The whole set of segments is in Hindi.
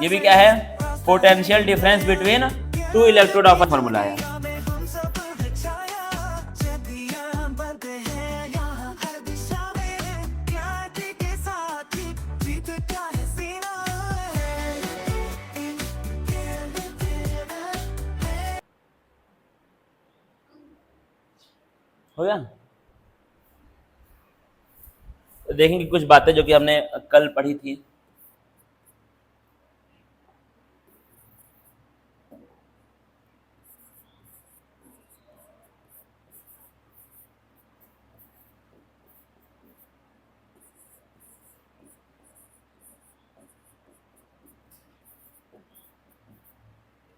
ये भी क्या है, potential difference between two electrode of formula है। हो गया। तो देखेंगे कुछ बातें जो कि हमने कल पढ़ी थी।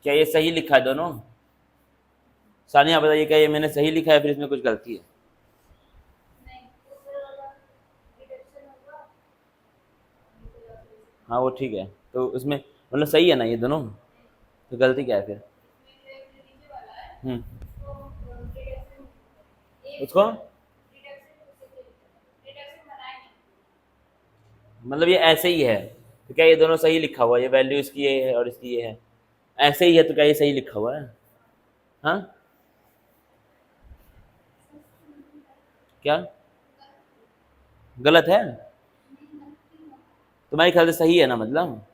क्या ये सही लिखा है दोनों? सानिया बताइए, क्या ये मैंने सही लिखा है फिर इसमें कुछ गलती है? हाँ वो ठीक है, तो उसमें मतलब सही है ना ये दोनों, तो गलती क्या है फिर? हम्म, उसको मतलब ये ऐसे ही है, तो क्या ये दोनों सही लिखा हुआ है? ये वैल्यू इसकी ये है और इसकी ये है, ऐसे ही है, तो क्या ये सही लिखा हुआ है? हाँ क्या गलत है? तुम्हारे ख्याल से सही है ना? मतलब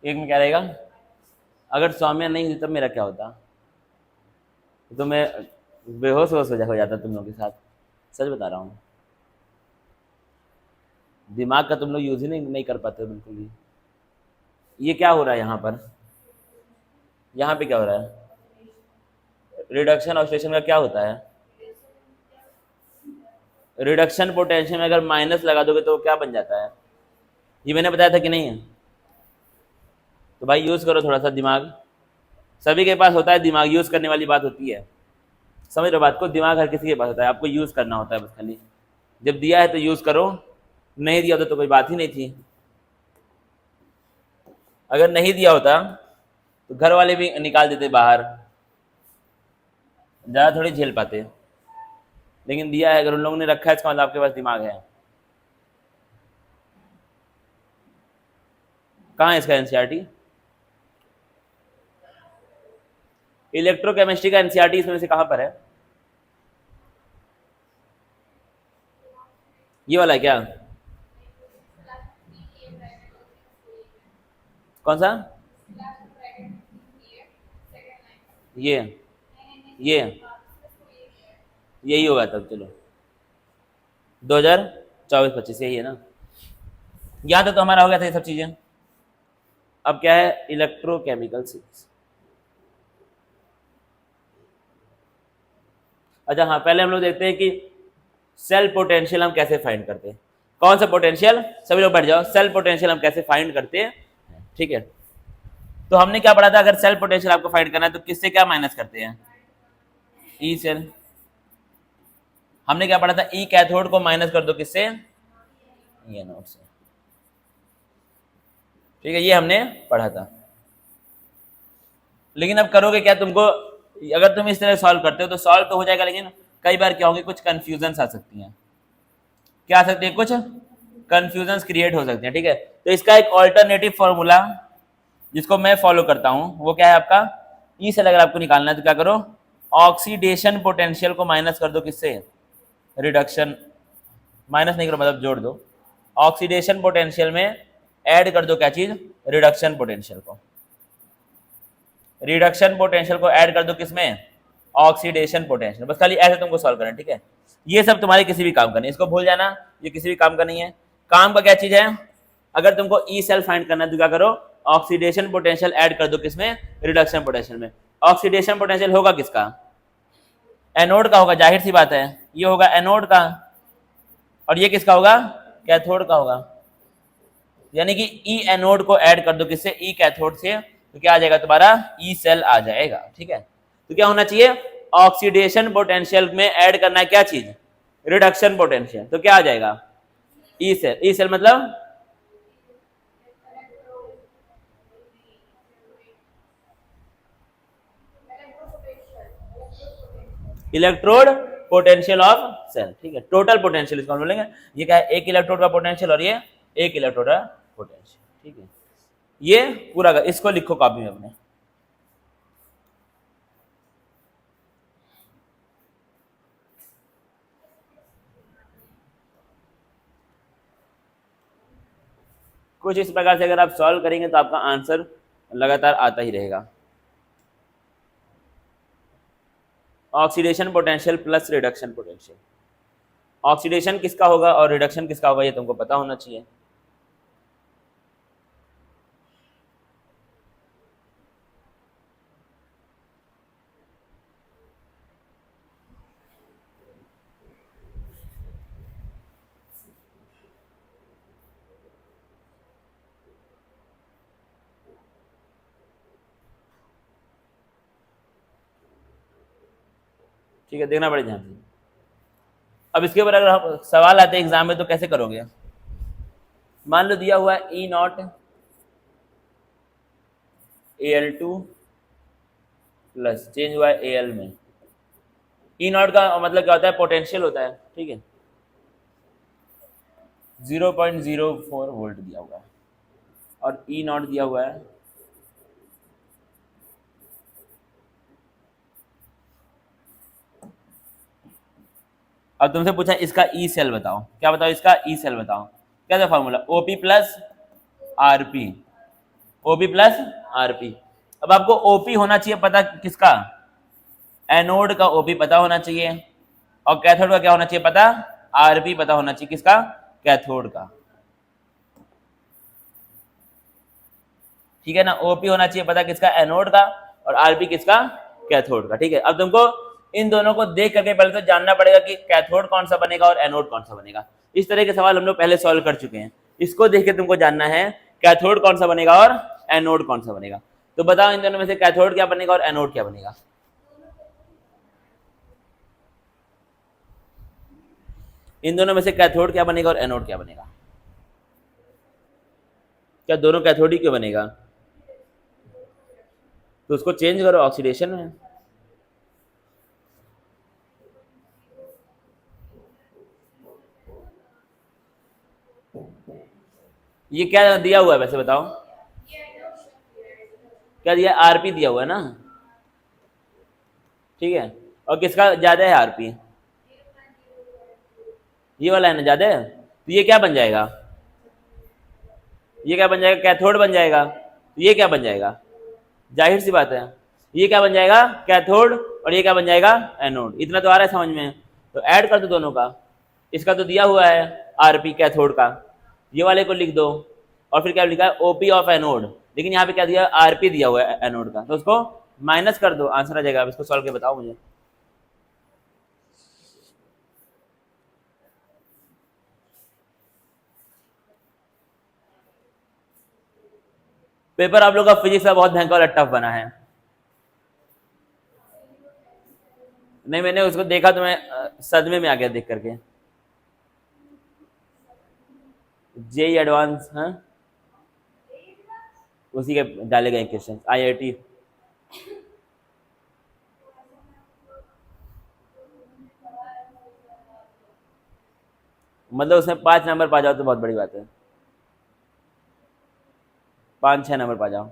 एक में क्या रहेगा? अगर सौम्य नहीं होती तब मेरा क्या होता? तो मैं बेहोश होश हो जाता तुम लोगों के साथ, सच बता रहा हूँ। दिमाग का तुम लोग यूज ही नहीं कर पाते हो बिल्कुल भी। ये क्या हो रहा है यहाँ पर? यहाँ पे क्या हो रहा है? रिडक्शन ऑक्सीडेशन का क्या होता है? रिडक्शन पोटेंशियल में अगर माइनस लगा दोगे तो क्या बन जाता है? ये मैंने बताया था कि नहीं है? तो भाई यूज करो थोड़ा सा दिमाग, सभी के पास होता है दिमाग, यूज करने वाली बात होती है। समझ रहे बात को? दिमाग हर किसी के पास होता है, आपको यूज करना होता है बस खाली। जब दिया है तो यूज करो, नहीं दिया होता तो कोई बात ही नहीं थी। अगर नहीं दिया होता तो घर वाले भी निकाल देते बाहर, ज़्यादा थोड़ी झेल पाते। लेकिन दिया है, अगर उन लोगों ने रखा है इसका मतलब आपके पास दिमाग है। कहाँ है इसका एनसीईआरटी? इलेक्ट्रोकेमिस्ट्री का एनसीईआरटी इसमें से कहाँ पर है? ये वाला है क्या? कौन सा? ये ये यही होगा तब। चलो 2024-25 यही है ना? यहाँ तक तो हमारा हो गया था ये सब चीजें। अब क्या है? Electrochemical series. अच्छा हाँ, पहले हम लोग देखते हैं कि सेल पोटेंशियल हम कैसे फाइंड करते हैं। कौन सा पोटेंशियल? सभी लोग बैठ जाओ। सेल पोटेंशियल हम कैसे फाइंड करते हैं, ठीक है? तो हमने क्या पढ़ा था, अगर सेल पोटेंशियल आपको फाइंड करना है तो किससे क्या माइनस करते हैं? E cell. हमने क्या पढ़ा था? ई कैथोड को माइनस कर दो किससे? ई एनोड से। ठीक है, ये हमने पढ़ा था। लेकिन अब करोगे क्या? तुमको अगर तुम इस तरह सॉल्व करते हो तो सॉल्व तो हो जाएगा, लेकिन कई बार क्या होंगे, कुछ कंफ्यूजन आ सकती हैं। क्या आ सकती है? कुछ कंफ्यूजन क्रिएट हो सकते हैं, ठीक है? तो इसका एक ऑल्टरनेटिव फॉर्मूला जिसको मैं फॉलो करता हूं वो क्या है आपका? ई से अगर आपको निकालना है तो क्या करो? ऑक्सीडेशन पोटेंशियल को माइनस कर दो किससे? रिडक्शन। माइनस नहीं करो, मतलब जोड़ दो। ऑक्सीडेशन पोटेंशियल में ऐड कर दो क्या चीज? रिडक्शन पोटेंशियल को। रिडक्शन पोटेंशियल को ऐड कर दो किसमें? Oxidation potential. बस खाली ऐसे तुमको सॉल्व करना है, ठीक है? ये सब तुम्हारे किसी भी काम का नहीं, इसको भूल जाना, ये किसी भी काम का नहीं है। काम का क्या चीज है? अगर तुमको ई सेल फाइंड करना है तो क्या करो? ऑक्सीडेशन पोटेंशियल ऐड कर दो किसमें? रिडक्शन पोटेंशियल में। ऑक्सीडेशन पोटेंशियल होगा किसका? एनोड का होगा, जाहिर सी बात है, ये होगा एनोड का। और ये किसका होगा? कैथोड का होगा। यानी कि ई एनोड को ऐड कर दो किससे? ई कैथोड से, तो क्या आ जाएगा तुम्हारा? ई सेल आ जाएगा, ठीक है? तो क्या होना चाहिए? ऑक्सीडेशन पोटेंशियल में ऐड करना है क्या चीज? Reduction potential. तो क्या आ जाएगा? E cell. ई सेल मतलब इलेक्ट्रोड पोटेंशियल ऑफ सेल, ठीक है, टोटल पोटेंशियल इसको हम बोलेंगे। ये क्या है, एक इलेक्ट्रोड का पोटेंशियल और ये एक इलेक्ट्रोड का पोटेंशियल, ठीक है। ये पूरा इसको लिखो कॉपी में अपने। कुछ इस प्रकार से अगर आप सॉल्व करेंगे तो आपका आंसर लगातार आता ही रहेगा। Oxidation potential plus reduction potential, oxidation किसका होगा और रिडक्शन किसका होगा ये तुमको पता होना चाहिए। ठीक है, देखना पड़ेगा ध्यान से। अब इसके ऊपर अगर हम सवाल आते हैं एग्जाम में तो कैसे करोगे। मान लो दिया हुआ है ई नॉट AL2 प्लस चेंज हुआ है AL में। ई नॉट का मतलब क्या होता है, पोटेंशियल होता है, ठीक है। 0.04 वोल्ट दिया हुआ है और ई नॉट दिया हुआ है अब तुमसे पूछा इसका ई सेल बताओ, क्या बताओ इसका ई सेल बताओ, क्या था formula, OP plus RP, OP plus RP। अब आपको OP होना चाहिए पता किसका, एनोड का OP पता होना चाहिए, और कैथोड का क्या होना चाहिए पता, RP पता होना चाहिए, किसका, कैथोड का, ठीक है ना। OP होना चाहिए पता किसका, एनोड का, और RP किसका, कैथोड का, ठीक है। अब तुमको इन दोनों को देख करके पहले तो जानना पड़ेगा कि कैथोड कौन सा बनेगा और एनोड कौन सा बनेगा। इस तरह के सवाल हम लोग पहले सॉल्व कर चुके हैं। इसको देख के तुमको जानना है कैथोड कौन सा बनेगा और एनोड कौन सा बनेगा। तो बताओ इन दोनों में से कैथोड क्या बनेगा और एनोड क्या बनेगा। इन दोनों में से कैथोड क्या बनेगा और एनोड क्या बनेगा। क्या दोनों कैथोड ही क्यों बनेगा, तो उसको चेंज करो ऑक्सीडेशन में। ये क्या दिया हुआ है वैसे बताओ, क्या दिया, RP दिया हुआ है ना, ठीक है। और किसका ज्यादा है, RP, ये वाला है ना ज्यादा, तो ये क्या बन जाएगा, ये क्या बन जाएगा, कैथोड बन जाएगा। तो ये क्या बन जाएगा, जाहिर सी बात है, ये क्या बन जाएगा, कैथोड, और ये क्या बन जाएगा, एनोड। इतना तो आ रहा है समझ में, तो ऐड कर दो दोनों का। इसका तो दिया हुआ है RP कैथोड का, ये वाले को लिख दो, और फिर क्या लिखा है, OP ऑफ एनोड, लेकिन यहाँ पे क्या दिया, RP दिया हुआ है एनोड का, तो उसको माइनस कर दो, आंसर आ जाएगा। अब इसको सॉल्व के बताओ मुझे। पेपर आप लोग का फिजिक्स का बहुत भयंकर और टफ बना है। नहीं, मैंने उसको देखा तो मैं सदमे में आ गया देख करके। जेई एडवांस, हाँ उसी के डाले गए क्वेश्चन, IIT। मतलब उसमें 5 नंबर पा जाओ तो बहुत बड़ी बात है, 5-6 नंबर पा जाओ।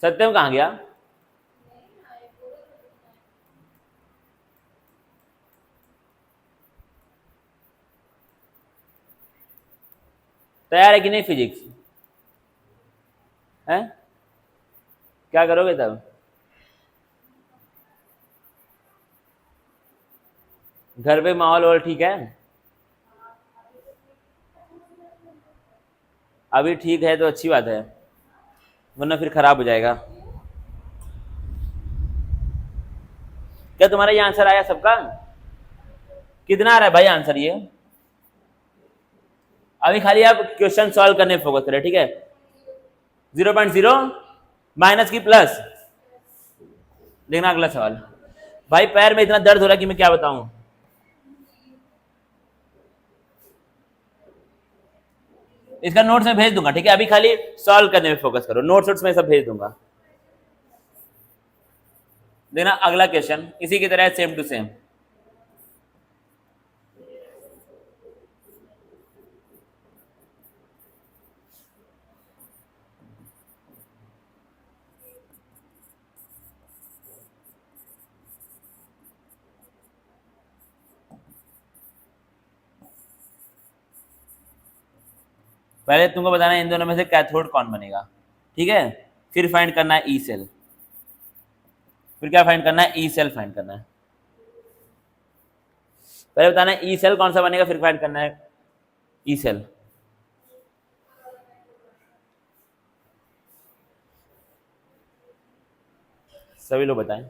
सत्यम कहाँ गया, तैयार है कि नहीं फिजिक्स है, क्या करोगे तब, घर पे माहौल और ठीक है, अभी ठीक है तो अच्छी बात है, वरना फिर खराब हो जाएगा। क्या तुम्हारा ये आंसर आया सबका, कितना आ रहा है भाई आंसर ये। अभी खाली आप क्वेश्चन सॉल्व करने फोकस करें, ठीक है। 0.0 माइनस की प्लस, देखना अगला सवाल। भाई पैर में इतना दर्द हो रहा है कि मैं क्या बताऊं। इसका नोट्स में भेज दूंगा, ठीक है, अभी खाली सॉल्व करने में फोकस करो, नोट्स में सब भेज दूंगा। देना अगला क्वेश्चन इसी की तरह सेम टू सेम। पहले तुमको बताना है इन दोनों में से कैथोड कौन बनेगा, ठीक है, फिर फाइंड करना है ई सेल, फिर क्या फाइंड करना है, ई सेल फाइंड करना है। पहले बताना है ई सेल कौन सा बनेगा, फिर फाइंड करना है ई सेल। सभी लोग बताएं।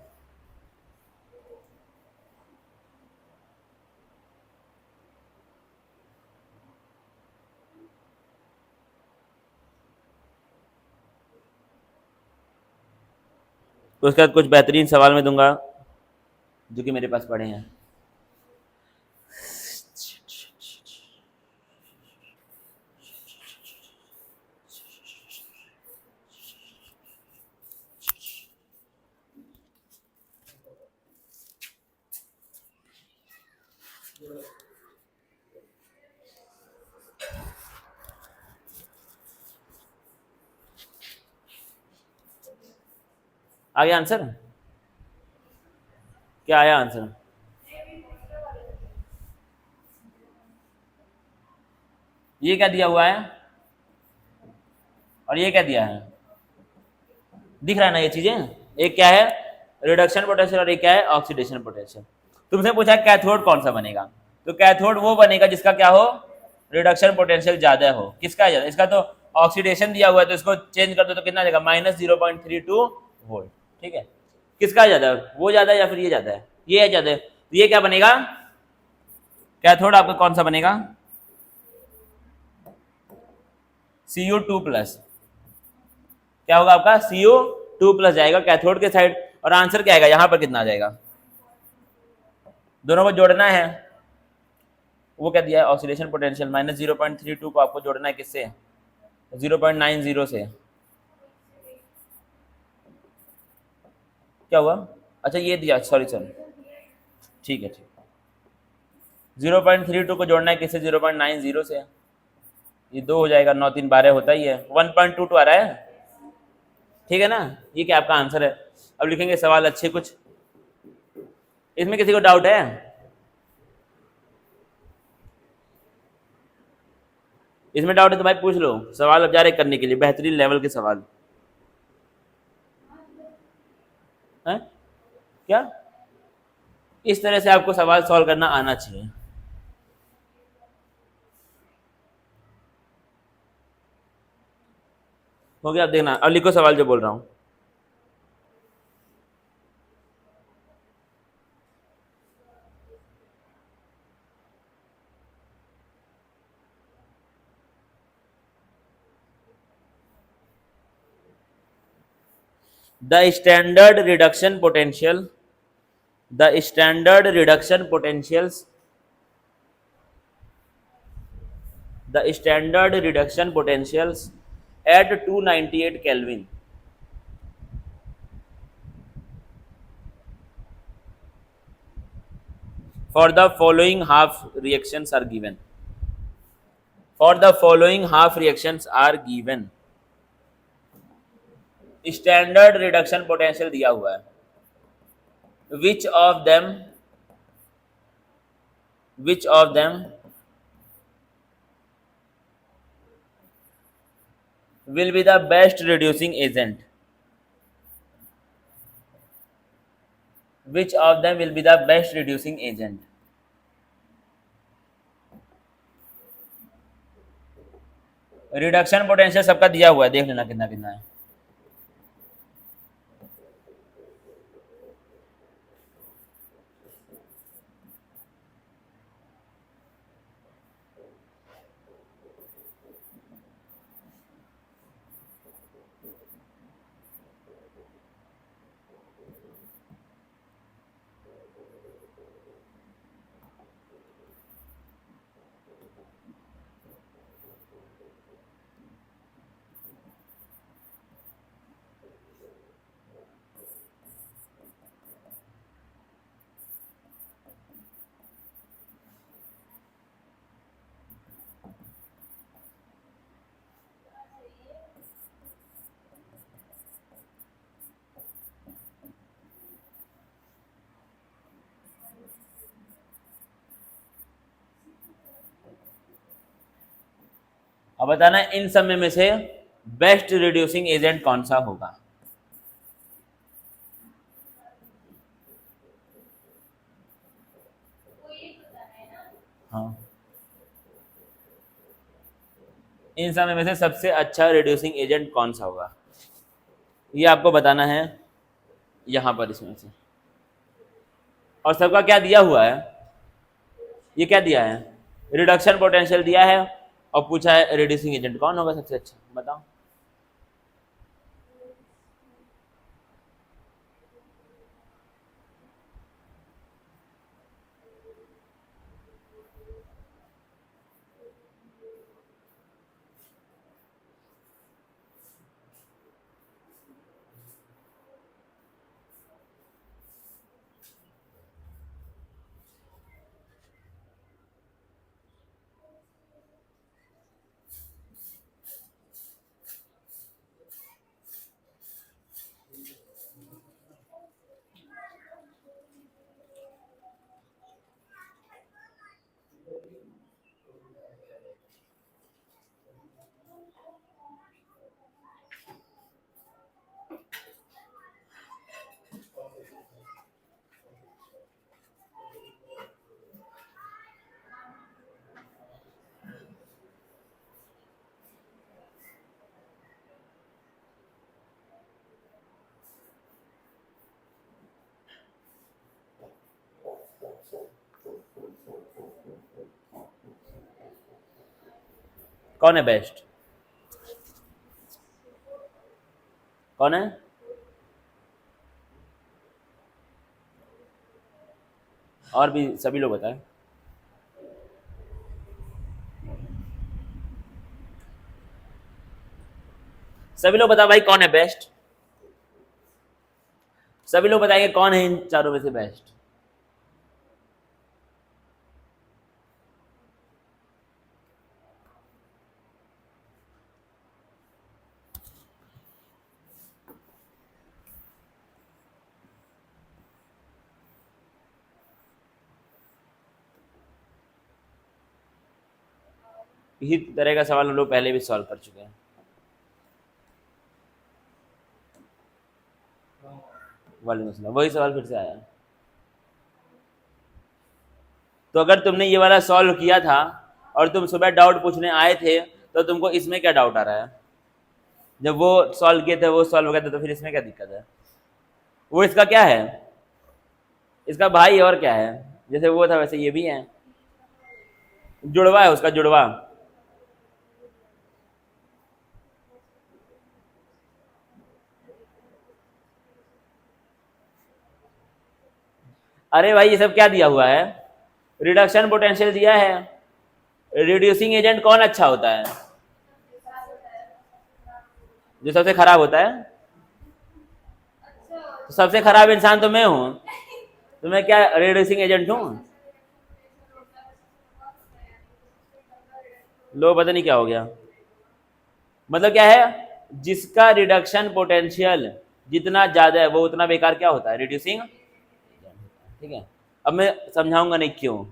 तो उसके बाद कुछ बेहतरीन सवाल मैं दूंगा जो कि मेरे पास पड़े हैं। आ गया आंसर, क्या आया आंसर? ये क्या दिया हुआ है और ये क्या दिया है, दिख रहा है ना ये चीजें, एक क्या है रिडक्शन पोटेंशियल और एक क्या है ऑक्सीडेशन पोटेंशियल। तुमसे पूछा कैथोड कौन सा बनेगा, तो कैथोड वो बनेगा जिसका क्या हो, रिडक्शन पोटेंशियल ज्यादा हो। किसका है ज्यादा, इसका तो ऑक्सीडेशन दिया हुआ है तो इसको चेंज कर दो तो कितना देगा, -0.32 वोल्ट, ठीक है। किसका ज्यादा, वो ज्यादा है या फिर ये ज्यादा है, ये है ज्यादा है, तो ये क्या बनेगा, कैथोड आपका कौन सा बनेगा, Cu2+, क्या होगा आपका Cu2+ जाएगा कैथोड के साइड, और आंसर क्या आएगा यहाँ पर, कितना आ जाएगा, दोनों को जोड़ना है, वो क्या दिया है ऑक्सीडेशन पोटेंशियल -0.32 को आपको जोड़ना है किससे, 0.90 से, क्या हुआ, अच्छा ये दिया, सॉरी ठीक है ठीक, 0.32 को जोड़ना है किससे, 0.90 से, ये 2 हो जाएगा, 9 3 12 होता ही है, 1.22 आ रहा है, ठीक है ना, ये क्या आपका आंसर है। अब लिखेंगे सवाल अच्छे कुछ, इसमें किसी को डाउट है, इसमें डाउट है तो भाई पूछ लो, सवाल अब जा रहे करने के लिए बेहतरीन लेवल के सवाल है क्या, इस तरह से आपको सवाल सॉल्व करना आना चाहिए। हो गया, अब देखना, अब लिखो सवाल जो बोल रहा हूं। The standard reduction potential, the standard reduction potentials, the standard reduction potentials at 298 Kelvin for the following half reactions are given. For the following half reactions are given. Standard reduction potential दिया हुआ है, which of them will be the best reducing agent, which of them will be the best reducing agent। Reduction potential सबका दिया हुआ है, देख लेना कितना कितना है। अब बताना इन सब में से बेस्ट रिड्यूसिंग एजेंट कौन सा होगा। हाँ, इन सब में से सबसे अच्छा रिड्यूसिंग एजेंट कौन सा होगा, ये आपको बताना है यहां पर इसमें से। और सबका क्या दिया हुआ है, ये क्या दिया है, रिडक्शन पोटेंशियल दिया है, और पूछा है रिड्यूसिंग एजेंट कौन होगा सबसे अच्छा, बताओ। कौन है बेस्ट, कौन है, और भी सभी लोग बताएं। सभी लोग बताओ भाई कौन है बेस्ट, सभी लोग बताएंगे कौन है इन चारों में से बेस्ट। इसी तरह का सवाल हम लोग पहले भी सॉल्व कर चुके हैं। वालेकुम अस्सलाम, वही सवाल फिर से आया। तो अगर तुमने ये वाला सॉल्व किया था और तुम सुबह डाउट पूछने आए थे, तो तुमको इसमें क्या डाउट आ रहा है, जब वो सॉल्व किए थे वो सॉल्व हो गया था, तो फिर इसमें क्या दिक्कत है। वो इसका क्या है, इसका भाई और क्या है, जैसे वो था वैसे ये भी है, जुड़वा है उसका, जुड़वा। अरे भाई ये सब क्या दिया हुआ है, रिडक्शन पोटेंशियल दिया है। रिड्यूसिंग एजेंट कौन अच्छा होता है, जो सबसे खराब होता है। तो सबसे खराब इंसान तो मैं हूं, तो मैं क्या रिड्यूसिंग एजेंट हूं। लो पता नहीं क्या हो गया, मतलब क्या है, जिसका रिडक्शन पोटेंशियल जितना ज्यादा है वो उतना बेकार क्या होता है, रिड्यूसिंग। ठीक है, अब मैं समझाऊंगा नहीं क्यों,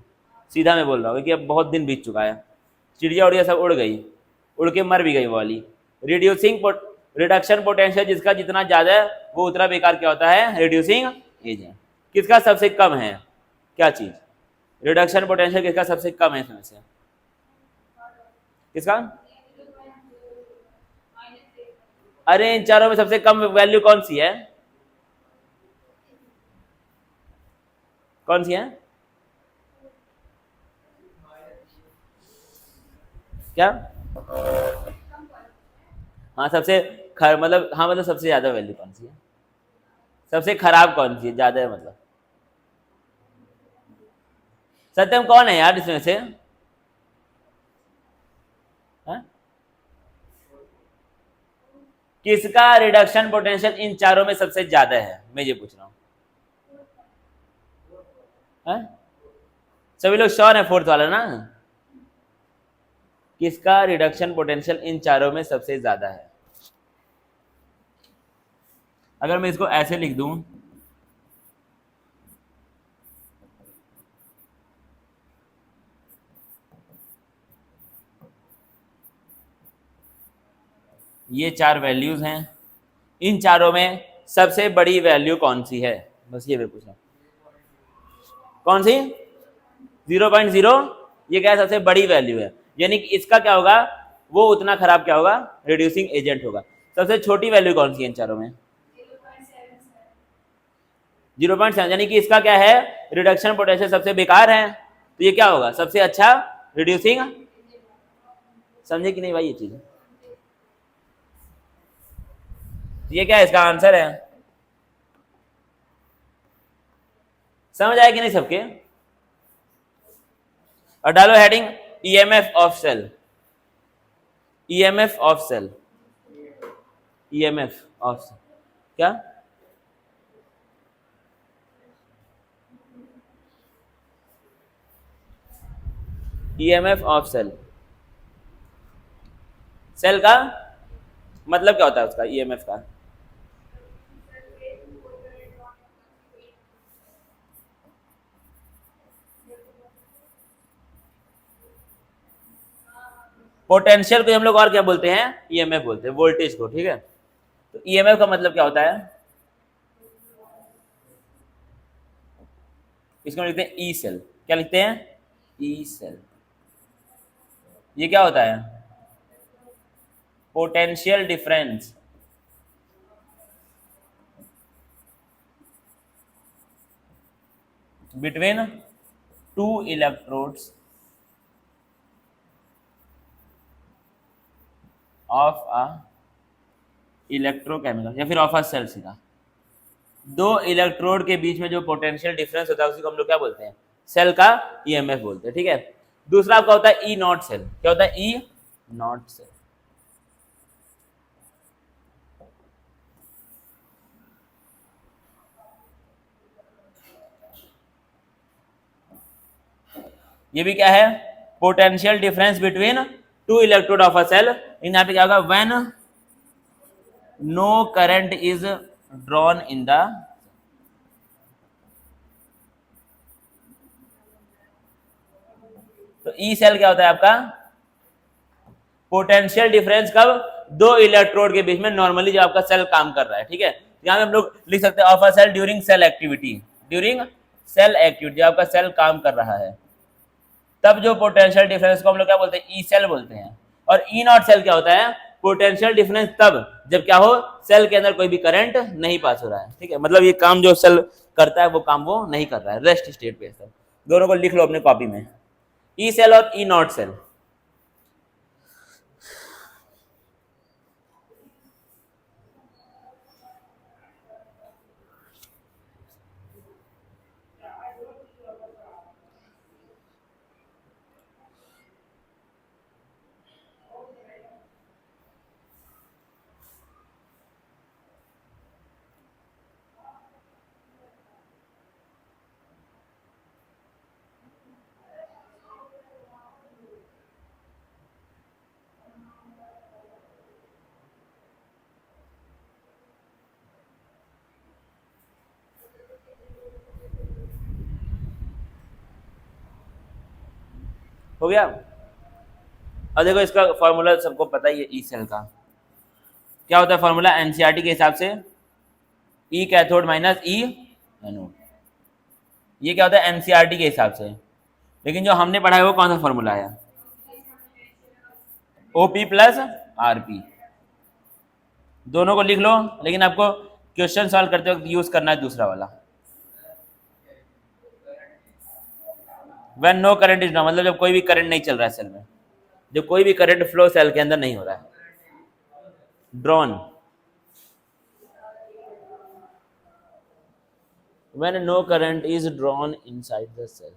सीधा मैं बोल रहा हूँ, क्योंकि अब बहुत दिन बीत चुका है, चिड़िया उड़िया सब उड़ गई, उड़ के मर भी गई वो वाली। रिड्यूसिंग रिडक्शन पोटेंशियल जिसका जितना ज्यादा है वो उतना बेकार क्या होता है, रिड्यूसिंग एजेंट। किसका सबसे कम है, क्या चीज, रिडक्शन पोटेंशियल किसका सबसे कम है इसमें से, किसका। अरे इन चारों में सबसे कम वैल्यू कौन सी है, कौन सी है, क्या। हाँ सबसे मतलब हाँ मतलब सबसे ज्यादा वैल्यू कौन सी है, सबसे खराब कौन सी है, ज्यादा है मतलब। सत्यम कौन है यार इसमें से, हाँ? किसका रिडक्शन पोटेंशियल इन चारों में सबसे ज्यादा है, मैं ये पूछ रहा हूँ। हाँ? सभी लोग श्योर है फोर्थ वाला ना, किसका रिडक्शन पोटेंशियल इन चारों में सबसे ज्यादा है। अगर मैं इसको ऐसे लिख दूं, ये 4 वैल्यूज हैं, इन चारों में सबसे बड़ी वैल्यू कौन सी है, बस ये मैं पूछा। कौन सी? 0.0, ये क्या है? सबसे बड़ी वैल्यू है, यानी कि इसका क्या होगा, वो उतना खराब क्या होगा, रिड्यूसिंग एजेंट होगा। सबसे छोटी वैल्यू कौन सी है इन चारों में? 0.7, यानी कि इसका क्या है, रिडक्शन पोटेंशियल सबसे बेकार है, तो ये क्या होगा, सबसे अच्छा रिड्यूसिंग। समझे कि नहीं भाई ये चीज? ये क्या इसका आंसर है? समझ आया कि नहीं सबके? और डालो heading EMF of cell, EMF of cell, EMF of cell क्या? ईएमएफ ऑफ सेल, सेल का मतलब क्या होता है उसका, ईएमएफ का? पोटेंशियल को हम लोग और क्या बोलते हैं, ईएमएफ बोलते हैं, वोल्टेज को, ठीक है। तो ईएमएफ का मतलब क्या होता है, इसको लिखते हैं ई सेल, क्या लिखते हैं, ई सेल। ये क्या होता है, potential difference between two electrodes of a electrochemical, या फिर ऑफ अ सेल, सीधा दो इलेक्ट्रोड के बीच में जो पोटेंशियल डिफरेंस होता है उसी को हम लोग क्या बोलते हैं, सेल का ईएमएफ बोलते हैं, ठीक है। दूसरा आपका होता है ई नॉट सेल, क्या होता है, ई नॉट सेल। ये भी क्या है, potential difference between two electrode of a cell. यहाँ पे क्या होगा, when no current is drawn in the, तो ई सेल क्या होता है आपका, पोटेंशियल डिफरेंस कब, दो इलेक्ट्रोड के बीच में नॉर्मली जो आपका सेल काम कर रहा है, ठीक है। यहाँ पे हम लोग लिख सकते हैं of a cell during cell activity, during cell activity, आपका सेल काम कर रहा है तब जो पोटेंशियल डिफरेंस को हम लोग क्या बोलते हैं, ई सेल बोलते हैं। और ई नॉट सेल क्या होता है, पोटेंशियल डिफरेंस तब जब क्या हो, सेल के अंदर कोई भी करंट नहीं पास हो रहा है, ठीक है। मतलब ये काम जो सेल करता है वो काम वो नहीं कर रहा है, रेस्ट स्टेट पे है सब। दोनों को लिख लो अपने कॉपी में, ई सेल और ई नॉट सेल। हो गया। अब देखो इसका फॉर्मूला सबको पता ही है, ई सेल का क्या होता है फॉर्मूला, एनसीईआरटी के हिसाब से ई कैथोड माइनस ई एनोड, ये क्या होता है एनसीईआरटी के हिसाब से। लेकिन जो हमने पढ़ा है वो कौन सा फॉर्मूला है, ओपी प्लस आरपी। दोनों को लिख लो, लेकिन आपको क्वेश्चन सॉल्व करते वक्त यूज करना है दूसरा वाला, when no current is no, मतलब जब कोई भी करंट नहीं चल रहा है सेल में, जब कोई भी करंट फ्लो सेल के अंदर नहीं हो रहा है, drawn when no current is drawn inside the cell.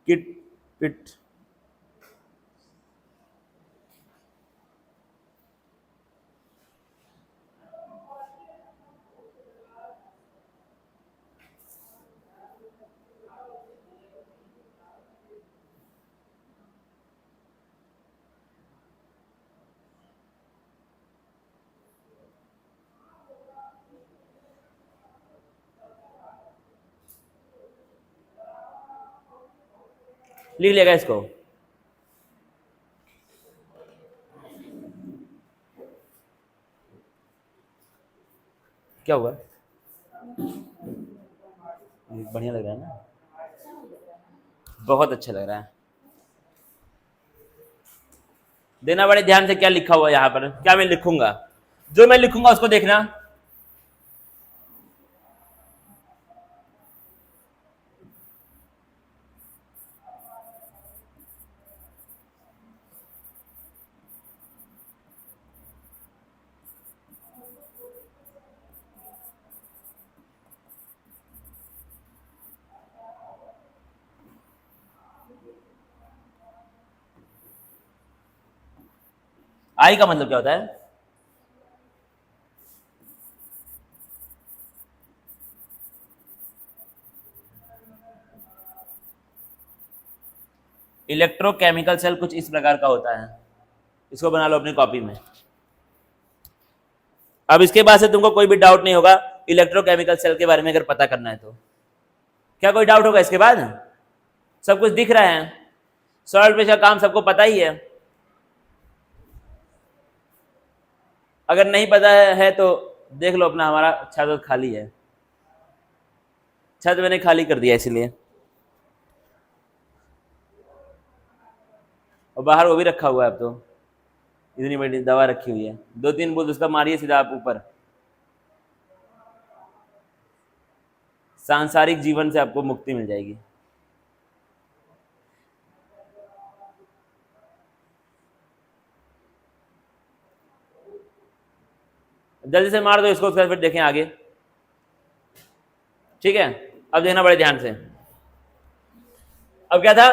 किट पिट, लिख लेगा इसको। क्या हुआ? बढ़िया लग रहा है ना, बहुत अच्छा लग रहा है। देना बड़े ध्यान से क्या लिखा हुआ है यहाँ पर, क्या मैं लिखूंगा, जो मैं लिखूंगा उसको देखना। आई का मतलब क्या होता है? इलेक्ट्रोकेमिकल सेल कुछ इस प्रकार का होता है, इसको बना लो अपनी कॉपी में। अब इसके बाद से तुमको कोई भी डाउट नहीं होगा इलेक्ट्रोकेमिकल सेल के बारे में अगर पता करना है तो। क्या कोई डाउट होगा इसके बाद? सब कुछ दिख रहा है, सॉल्ट प्रेशर काम सबको पता ही है। अगर नहीं पता है तो देख लो अपना, हमारा छत खाली है, छत मैंने खाली कर दिया इसलिए, और बाहर वो भी रखा हुआ है। अब तो इतनी बड़ी दवा रखी हुई है, 2-3 बूंद उसका मारिए सीधा आप ऊपर, सांसारिक जीवन से आपको मुक्ति मिल जाएगी। जल्दी से मार दो इसको, उसके बाद फिर देखें आगे। ठीक है, अब देखना बड़े ध्यान से। अब क्या था,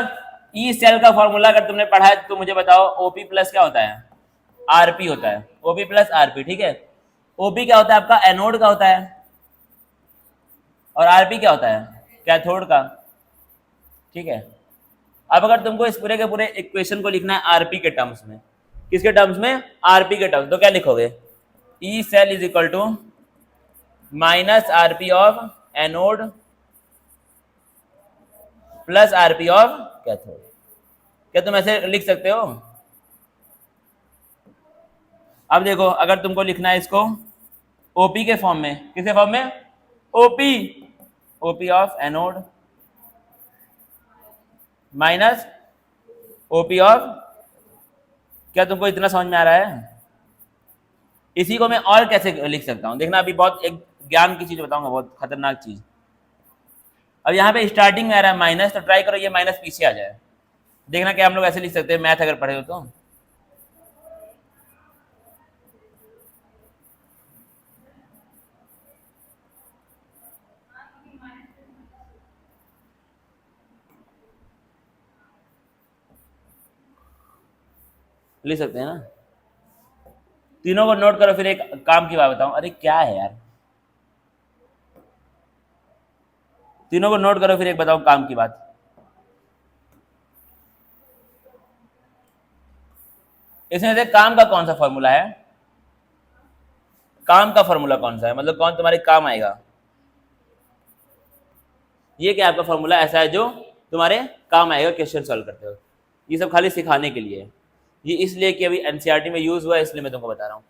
ई सेल का फॉर्मूला अगर तुमने पढ़ा है तो मुझे बताओ, ओपी प्लस क्या होता है? आरपी होता है, ओपी प्लस आरपी। ठीक है, ओपी क्या होता है आपका? एनोड का होता है, और आरपी क्या होता है? कैथोड का। ठीक है, अब अगर तुमको इस पूरे के पूरे इक्वेशन को लिखना है आरपी के टर्म्स में, किसके टर्म्स में? आरपी के टर्म्स, तो क्या लिखोगे? E cell is equal to minus RP of anode plus RP of cathode. क्या तुम ऐसे लिख सकते हो? अब देखो, अगर तुमको लिखना है इसको ओपी के फॉर्म में, किसके फॉर्म में? OP, OP of anode minus OP of, क्या तुमको इतना समझ में आ रहा है? इसी को मैं और कैसे लिख सकता हूं, देखना अभी बहुत एक ज्ञान की चीज बताऊंगा, बहुत खतरनाक चीज। अब यहाँ पे स्टार्टिंग में आ रहा है माइनस, तो ट्राई करो ये माइनस पीछे आ जाए, देखना क्या हम लोग ऐसे लिख सकते हैं, मैथ अगर पढ़े हो तो। लिख सकते हैं ना, तीनों को नोट करो, फिर एक काम की बात बताऊं। अरे क्या है यार, तीनों को नोट करो, फिर एक बताऊं काम की बात। इसमें से काम का कौन सा फॉर्मूला है? काम का फॉर्मूला कौन सा है, मतलब कौन तुम्हारे काम आएगा? ये क्या आपका फॉर्मूला ऐसा है जो तुम्हारे काम आएगा क्वेश्चन सॉल्व करते हो? ये सब खाली सिखाने के लिए है, ये इसलिए कि अभी एनसीईआरटी में यूज हुआ है, इसलिए मैं तुमको बता रहा हूं।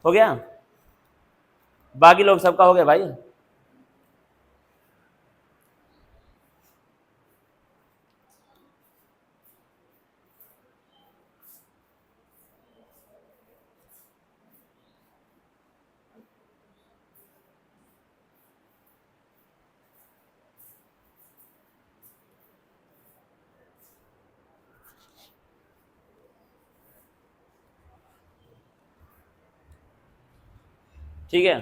हो गया? बाकी लोग सबका हो गया भाई? ठीक है,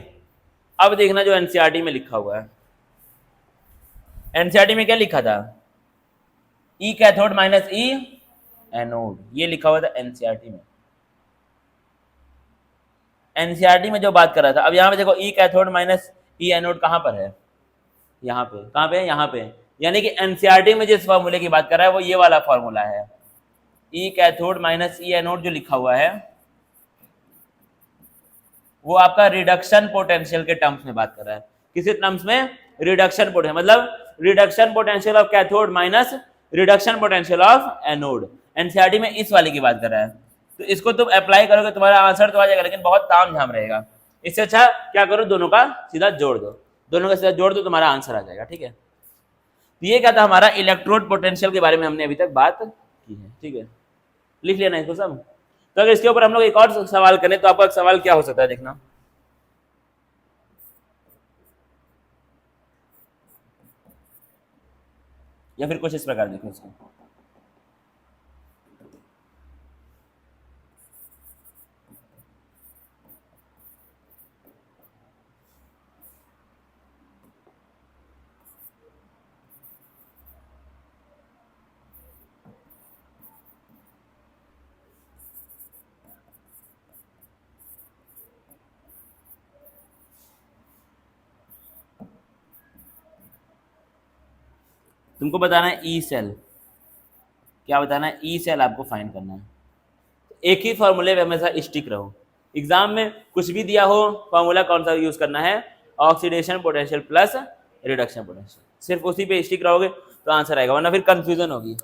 अब देखना जो एनसीईआरटी में लिखा हुआ है। एनसीईआरटी में क्या लिखा था? ई कैथोड माइनस ई एनोड, ये लिखा हुआ था एनसीईआरटी में। एनसीईआरटी में जो बात कर रहा था, अब यहाँ पे देखो ई कैथोड माइनस ई एनोड कहाँ पर है? यहाँ पे। कहाँ पे है? यहाँ पे। यानी कि एनसीईआरटी में जिस फॉर्मूले की बात कर रहा है वो ये वाला फॉर्मूला है। ई कैथोड माइनस ई एनोड जो लिखा हुआ है वो आपका रिडक्शन पोटेंशियल के टर्म्स में बात कर रहा है। किसी टर्म्स में? रिडक्शन पोटेंशियल, मतलब reduction potential of cathode minus reduction potential of anode. NCERT में इस वाले की बात कर रहा है। तो इसको तुम अप्लाई करोगे तुम्हारा आंसर तो आ जाएगा, लेकिन बहुत ताम झाम रहेगा। इससे अच्छा क्या करो, दोनों का सीधा जोड़ दो, दोनों का सीधा जोड़ दो, तुम्हारा आंसर आ जाएगा। ठीक है, तो ये क्या था हमारा इलेक्ट्रोड पोटेंशियल के बारे में हमने अभी तक बात की है। ठीक है, लिख लेना इसको सब। तो अगर इसके ऊपर हम लोग एक और सवाल करें तो आपका सवाल क्या हो सकता है, देखना। या फिर कुछ इस प्रकार देखो इसको। तुमको बताना है ई सेल, क्या बताना है, ई सेल आपको फाइंड करना है। एक ही फॉर्मूले पे हमेशा स्टिक रहो। एग्जाम में कुछ भी दिया हो, फॉर्मूला कौन सा यूज करना है, oxidation potential plus reduction potential, सिर्फ उसी पे स्टिक रहोगे तो आंसर आएगा, वरना फिर कंफ्यूजन होगी।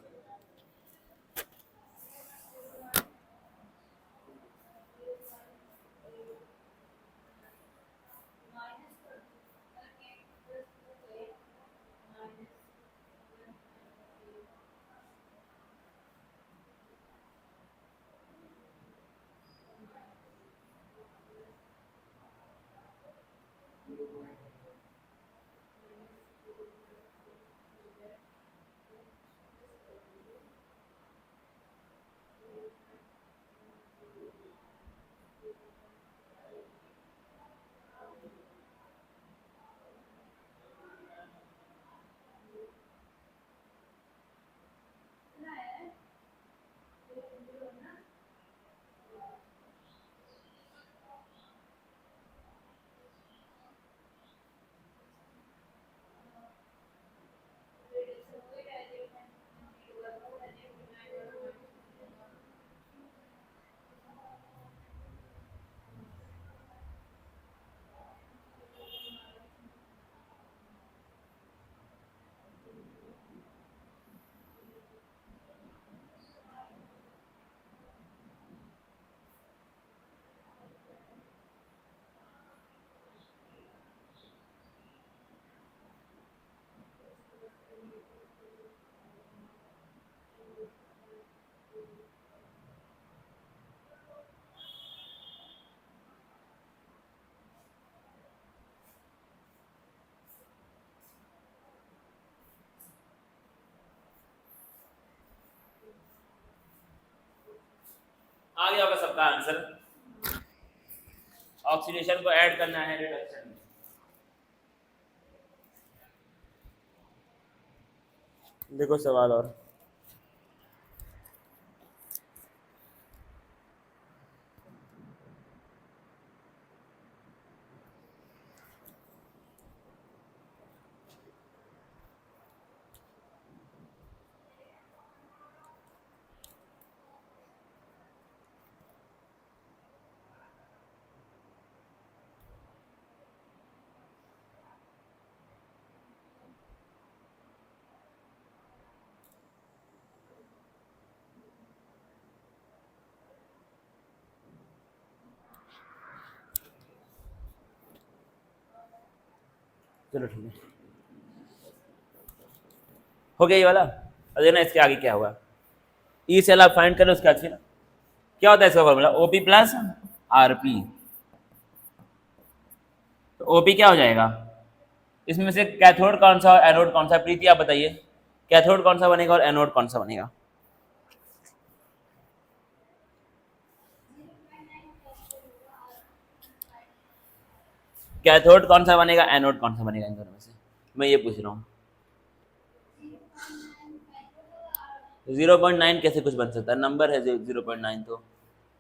आ गया होगा सबका आंसर। ऑक्सीडेशन को ऐड करना है रिडक्शन में। देखो सवाल और चलो ठीक है, हो गया ये वाला। अब देखना इसके आगे क्या होगा। ई सेल आप फाइंड करो, उसके बाद क्या होता है इसका फॉर्मूला, ओपी प्लस आरपी। तो ओपी क्या हो जाएगा, इसमें से कैथोड कौन सा और एनोड कौन सा, प्रीति आप बताइए, कैथोड कौन सा बनेगा और एनोड कौन सा बनेगा। कैथोड कौन सा बनेगा, एनोड कौन सा बनेगा, इन दोनों में से मैं ये पूछ रहा हूँ। 0.9 कैसे कुछ बन सकता है, नंबर है 0.9, तो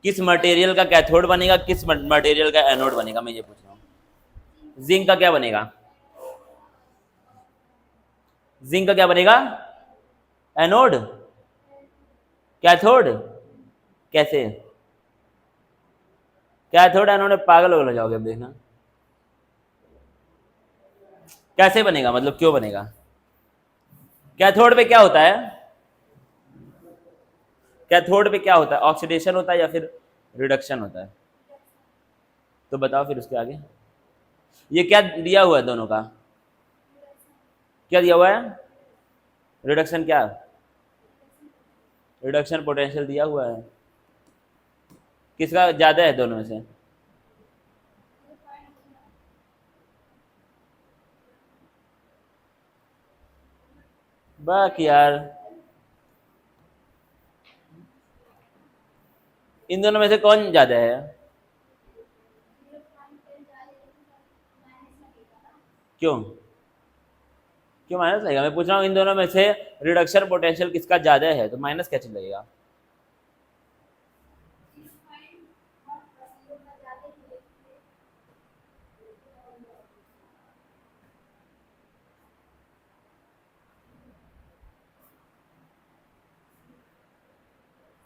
किस मटेरियल का कैथोड बनेगा, किस मटेरियल का एनोड बनेगा, मैं ये पूछ रहा हूँ। जिंक का क्या बनेगा, जिंक का क्या बनेगा, एनोड। कैथोड कैसे? कैथोड एनोड में पागल हो जाओगे अब देखना। कैसे बनेगा, मतलब क्यों बनेगा? कैथोड पे क्या होता है? कैथोड पे क्या होता है? ऑक्सीडेशन होता है या फिर रिडक्शन होता है? तो बताओ फिर उसके आगे। ये क्या दिया हुआ है दोनों का? क्या दिया हुआ है? रिडक्शन क्या? रिडक्शन पोटेंशियल दिया हुआ है। किसका ज्यादा है दोनों में से? बाकी यार इन दोनों में से कौन ज्यादा है? क्यों? क्यों माइनस लगेगा? मैं पूछ रहा हूँ इन दोनों में से रिडक्शन पोटेंशियल किसका ज्यादा है, तो माइनस क्या चीज लगेगा?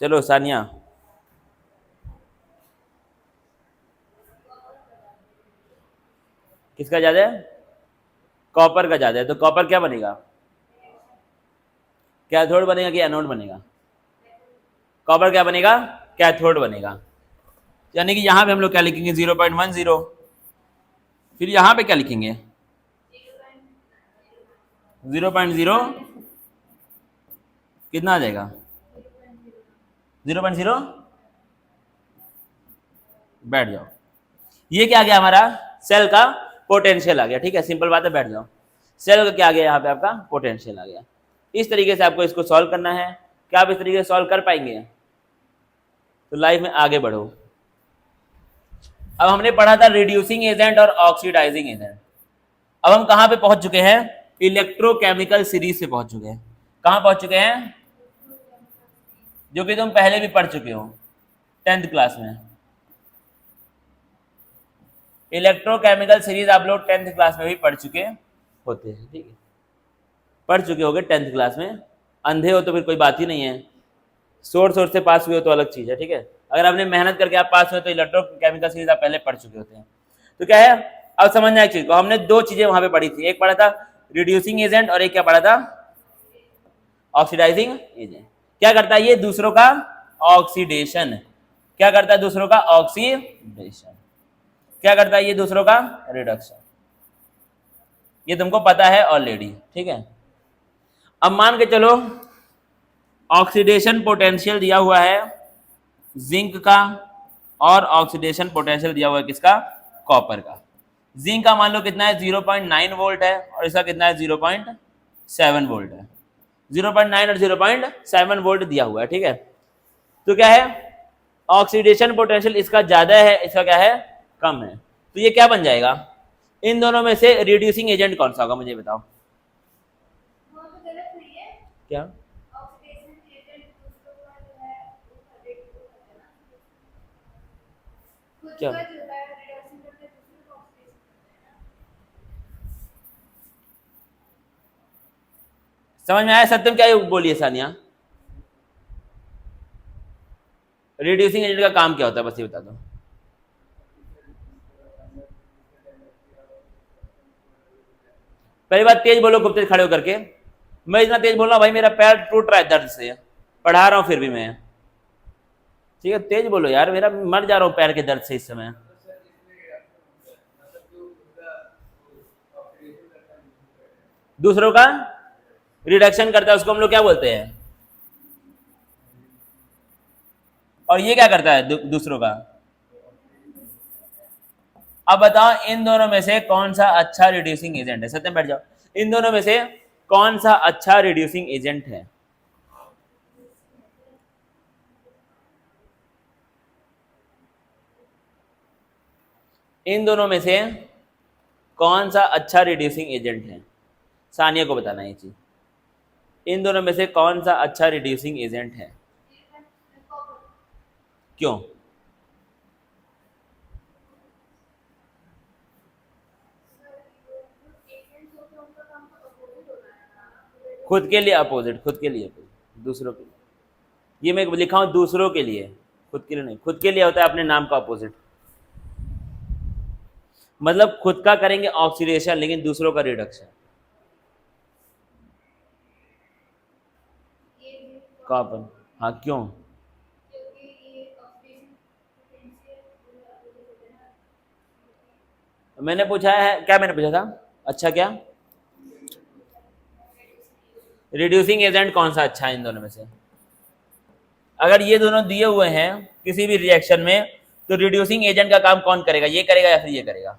चलो सानिया, किसका ज्यादा है? कॉपर का ज्यादा है। तो कॉपर क्या बनेगा? कैथोड बनेगा कि एनोड बनेगा? कॉपर क्या बनेगा? कैथोड बनेगा। यानी कि यहां पे हम लोग क्या लिखेंगे? 0.10। फिर यहां पे क्या लिखेंगे? 0.0 कितना आ जाएगा? 0.0 बैठ जाओ। ये क्या आ गया हमारा? सेल का पोटेंशियल आ गया। ठीक है, सिंपल बात है, बैठ जाओ। सेल का क्या आ गया यहाँ पे? आपका पोटेंशियल आ गया। इस तरीके से आपको इसको सॉल्व करना है। क्या आप इस तरीके से सॉल्व कर पाएंगे? तो लाइफ में आगे बढ़ो। अब हमने पढ़ा था रिड्यूसिंग एजेंट और ऑक्सीडाइजिंग एजेंट। अब हम कहां पे पहुंच चुके हैं? इलेक्ट्रोकेमिकल सीरीज पे पहुंच चुके हैं। कहां पहुंच चुके हैं? जो कि तुम पहले भी पढ़ चुके हो 10th क्लास में। इलेक्ट्रोकेमिकल सीरीज आप लोग 10th क्लास में भी पढ़ चुके होते हैं। ठीक है, पढ़ चुके होगे 10th क्लास में। अंधे हो तो फिर कोई बात ही नहीं है, सोर्स से पास हुए हो तो अलग चीज है। ठीक है, अगर आपने मेहनत करके आप पास हुए तो इलेक्ट्रोकेमिकल सीरीज आप पहले पढ़ चुके होते हैं। तो क्या है, अब समझना एक चीज को। हमने दो चीजें वहां पे पढ़ी थी, एक पढ़ा था रिड्यूसिंग एजेंट और एक क्या पढ़ा था? Oxidising agent. क्या करता है ये? दूसरों का ऑक्सीडेशन। क्या करता है? दूसरों का ऑक्सीडेशन। क्या करता है ये? दूसरों का रिडक्शन। ये तुमको पता है ऑलरेडी। ठीक है, अब मान के चलो ऑक्सीडेशन पोटेंशियल दिया हुआ है जिंक का और ऑक्सीडेशन पोटेंशियल दिया हुआ है किसका? कॉपर का। जिंक का मान लो कितना है? 0.9 वोल्ट है और इसका कितना है? 0.7 वोल्ट है। 0.9 और 0.7 वोल्ट दिया हुआ है। ठीक है, तो क्या है? ऑक्सीडेशन पोटेंशियल इसका ज्यादा है, इसका क्या है? कम है। तो ये क्या बन जाएगा? इन दोनों में से रिड्यूसिंग एजेंट कौन सा होगा, मुझे बताओ। क्या? क्या समझ में आया? सत्यम क्या बोलिए सानिया, रिड्यूसिंग एजेंट का काम क्या होता है, बस ये बता दो। पहली बात तेज बोलो, खूब तेज खड़े होकर के। मैं इतना तेज बोल रहा हूँ भाई, मेरा पैर टूट रहा है दर्द से, पढ़ा रहा हूँ फिर भी मैं। ठीक है, तेज बोलो यार, मेरा मर जा रहा हूँ पैर के दर्द से इस समय। दूसरों का रिडक्शन करता है, उसको हम लोग क्या बोलते हैं? और ये क्या करता है? दूसरों का। अब बताओ इन दोनों में से कौन सा अच्छा रिड्यूसिंग एजेंट है? सत्यम बैठ जाओ। इन दोनों में से कौन सा अच्छा रिड्यूसिंग एजेंट है? इन दोनों में से कौन सा अच्छा रिड्यूसिंग एजेंट है? सानिया को बताना ये चीज। इन दोनों में से कौन सा अच्छा रिड्यूसिंग एजेंट है? क्यों? खुद के लिए अपोजिट, खुद के लिए opposite, दूसरों के लिए। ये मैं लिखा हूं दूसरों के लिए, खुद के लिए नहीं। खुद के लिए होता है अपने नाम का अपोजिट, मतलब खुद का करेंगे ऑक्सीडेशन लेकिन दूसरों का रिडक्शन। कॉपर, हाँ क्यों? मैंने पूछा है क्या, मैंने पूछा था? अच्छा क्या रिड्यूसिंग एजेंट कौन सा अच्छा है इन दोनों में से? अगर ये दोनों दिए हुए हैं किसी भी रिएक्शन में, तो रिड्यूसिंग एजेंट का काम कौन करेगा, ये करेगा या फिर ये करेगा?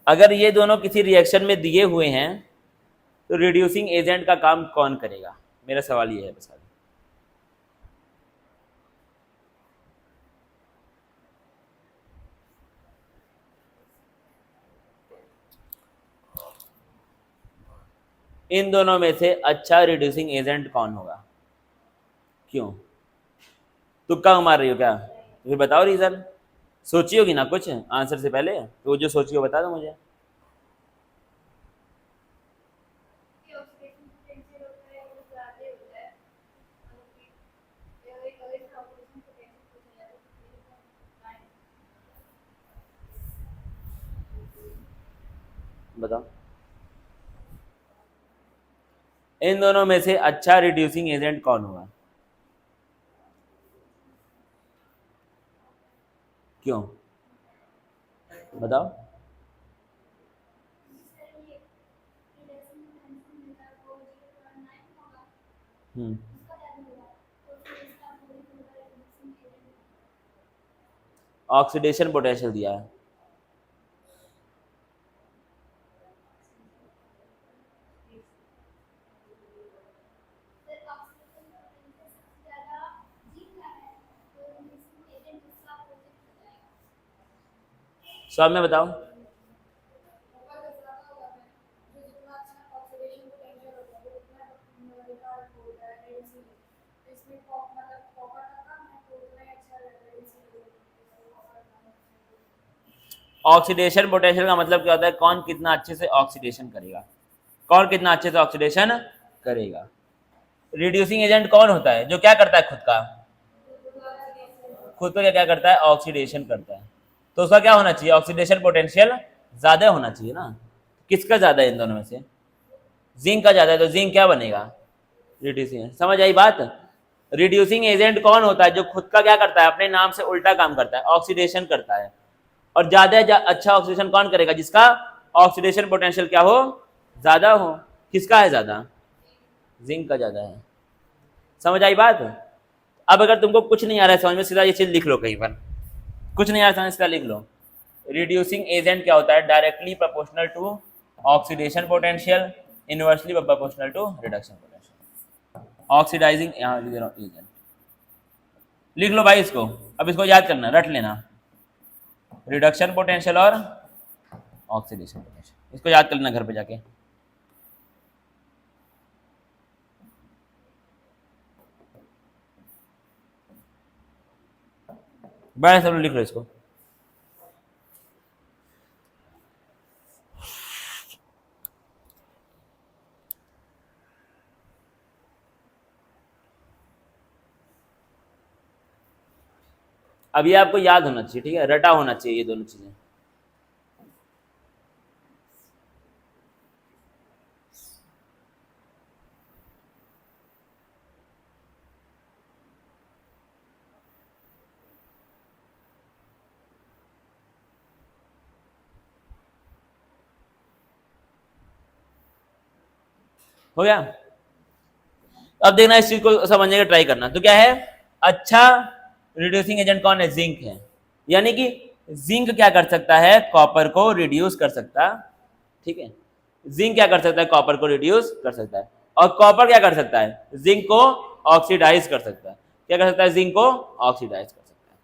अगर ये दोनों किसी रिएक्शन में दिए हुए हैं तो रिड्यूसिंग एजेंट का काम कौन करेगा, मेरा सवाल ये है बस। इन दोनों में से अच्छा रिड्यूसिंग एजेंट कौन होगा? क्यों तुक्का मार रही हो क्या? तो फिर बताओ रीजन, सोची होगी ना कुछ आंसर से पहले, तो वो जो सोची हो बता दो मुझे। बताओ इन दोनों में से अच्छा रिड्यूसिंग एजेंट कौन होगा? क्यों बताओ। हम्म, ऑक्सीडेशन पोटेंशियल दिया है। स्वाब में बताओ। ऑक्सीडेशन पोटेंशियल का मतलब क्या होता है, कौन कितना अच्छे से ऑक्सीडेशन करेगा, कौन कितना अच्छे से ऑक्सीडेशन करेगा। रिड्यूसिंग एजेंट कौन होता है, जो क्या करता है खुद का, खुद को क्या क्या करता है, ऑक्सीडेशन करता है। तो उसका क्या होना चाहिए, ऑक्सीडेशन पोटेंशियल ज्यादा होना चाहिए ना। किसका ज्यादा है इन दोनों में से? जिंक का ज्यादा है, तो जिंक क्या बनेगा, रिड्यूसिंग। समझ आई बात? रिड्यूसिंग एजेंट कौन होता है, जो खुद का क्या करता है, अपने नाम से उल्टा काम करता है, ऑक्सीडेशन करता है। और ज्यादा अच्छा ऑक्सीडेशन कौन करेगा, जिसका ऑक्सीडेशन पोटेंशियल क्या हो, ज्यादा हो। किसका है ज्यादा, जिंक का ज्यादा है। समझ आई बात? अब अगर तुमको कुछ नहीं आ रहा है समझ में, सीधा ये चीज लिख लो कहीं पर, कुछ नहीं आ रहा है सीधा लिख लो। रिड्यूसिंग एजेंट क्या होता है, directly proportional to oxidation potential, inversely proportional to reduction potential. Oxidising यहाँ लिख रहा हूँ एजेंट, लिख लो भाई इसको, अब इसको याद करना, रट लेना, रिडक्शन पोटेंशियल और ऑक्सीडेशन पोटेंशियल, इसको याद कर लेना घर पे जाके। बड़ा सब लिख लो इसको। अब ये आपको याद होना चाहिए, ठीक है, रटा होना चाहिए ये दोनों चीजें। हो गया? अब देखना इस चीज को समझने का ट्राई करना। तो क्या है, अच्छा रिड्यूसिंग एजेंट कौन है, जिंक है। यानी कि जिंक क्या कर सकता है, कॉपर को रिड्यूस कर सकता, ठीक है। जिंक क्या कर सकता है, कॉपर को रिड्यूस कर सकता है। और कॉपर क्या कर सकता है, जिंक को ऑक्सीडाइज कर सकता है। क्या कर सकता है, जिंक को ऑक्सीडाइज कर सकता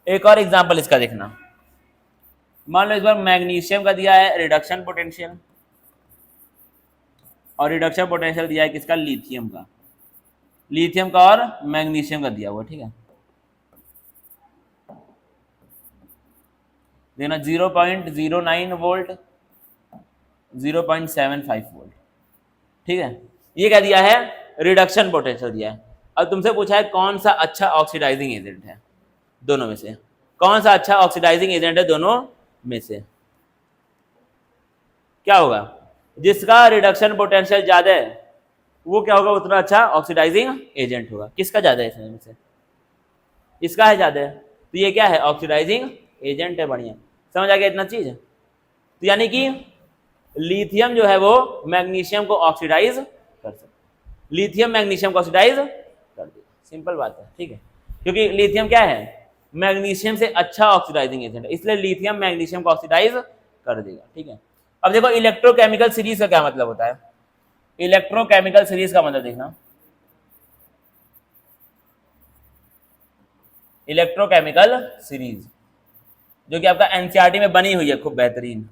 है। एक और एग्जांपल इसका देखना, मान लो इस बार मैग्नीशियम का दिया है रिडक्शन पोटेंशियल, और रिडक्शन पोटेंशियल दिया है किसका, लिथियम का। लिथियम का और मैग्नीशियम का दिया हुआ, ठीक है। देना 0.09 वोल्ट, 0.75 वोल्ट, ठीक है। ये क्या दिया है, रिडक्शन पोटेंशियल दिया है। अब तुमसे पूछा है कौन सा अच्छा ऑक्सीडाइजिंग एजेंट है, दोनों में से कौन सा अच्छा ऑक्सीडाइजिंग एजेंट है दोनों में से? क्या होगा? जिसका रिडक्शन पोटेंशियल ज्यादा है वो क्या होगा, उतना अच्छा ऑक्सीडाइजिंग एजेंट होगा। किसका ज्यादा है इसमें में से? इसका है ज्यादा है, तो ये क्या है, ऑक्सीडाइजिंग एजेंट है। बढ़िया, समझ आ गया इतना चीज? तो यानी कि लिथियम जो है वो मैग्नीशियम को ऑक्सीडाइज कर सकता है, लिथियम मैग्नीशियम को ऑक्सीडाइज कर देगा, सिंपल बात है, ठीक है। क्योंकि लिथियम क्या है, मैग्नीशियम से अच्छा ऑक्सीडाइजिंग एजेंट है, इसलिए लिथियम मैग्नीशियम को ऑक्सीडाइज कर देगा, ठीक है। अब देखो इलेक्ट्रोकेमिकल सीरीज का क्या मतलब होता है। इलेक्ट्रोकेमिकल सीरीज का मतलब देखना, इलेक्ट्रोकेमिकल सीरीज जो कि आपका एनसीईआरटी में बनी हुई है खूब बेहतरीन,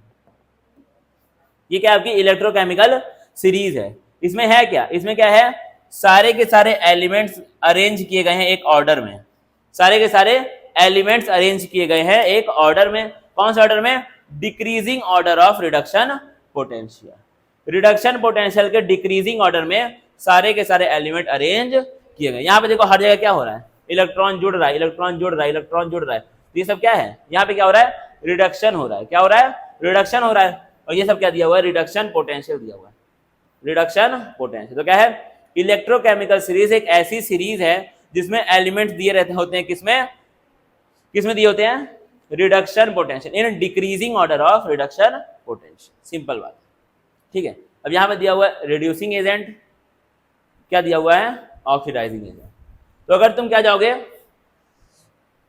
ये क्या आपकी इलेक्ट्रोकेमिकल सीरीज है। इसमें है क्या, इसमें क्या है, सारे के सारे एलिमेंट्स अरेंज किए गए हैं एक ऑर्डर में, सारे के सारे एलिमेंट्स अरेंज किए गए हैं एक ऑर्डर में। कौन से ऑर्डर में? Decreasing order of reduction potential. Reduction potential के डिक्रीजिंग ऑर्डर में सारे के सारे एलिमेंट अरेंज किए गए। यहाँ पे देखो हर जगह क्या हो रहा है, इलेक्ट्रॉन जुड़ रहा है, इलेक्ट्रॉन जुड़ रहा है, इलेक्ट्रॉन जुड़ रहा है, ये सब क्या है, यहाँ पे क्या हो रहा है, रिडक्शन हो रहा है। क्या हो रहा है? रिडक्शन हो रहा है। और ये सब क्या दिया हुआ है, रिडक्शन पोटेंशियल दिया हुआ है, रिडक्शन पोटेंशियल। तो क्या है, इलेक्ट्रोकेमिकल सीरीज एक ऐसी सीरीज है जिसमें एलिमेंट्स दिए रहते होते हैं, किसमें किसमें दिए होते हैं, reduction potential, in decreasing order of reduction potential, simple बात, ठीक है। अब यहाँ पे दिया हुआ है रिड्यूसिंग एजेंट, क्या दिया हुआ है, ऑक्सीडाइजिंग एजेंट। तो अगर तुम क्या जाओगे,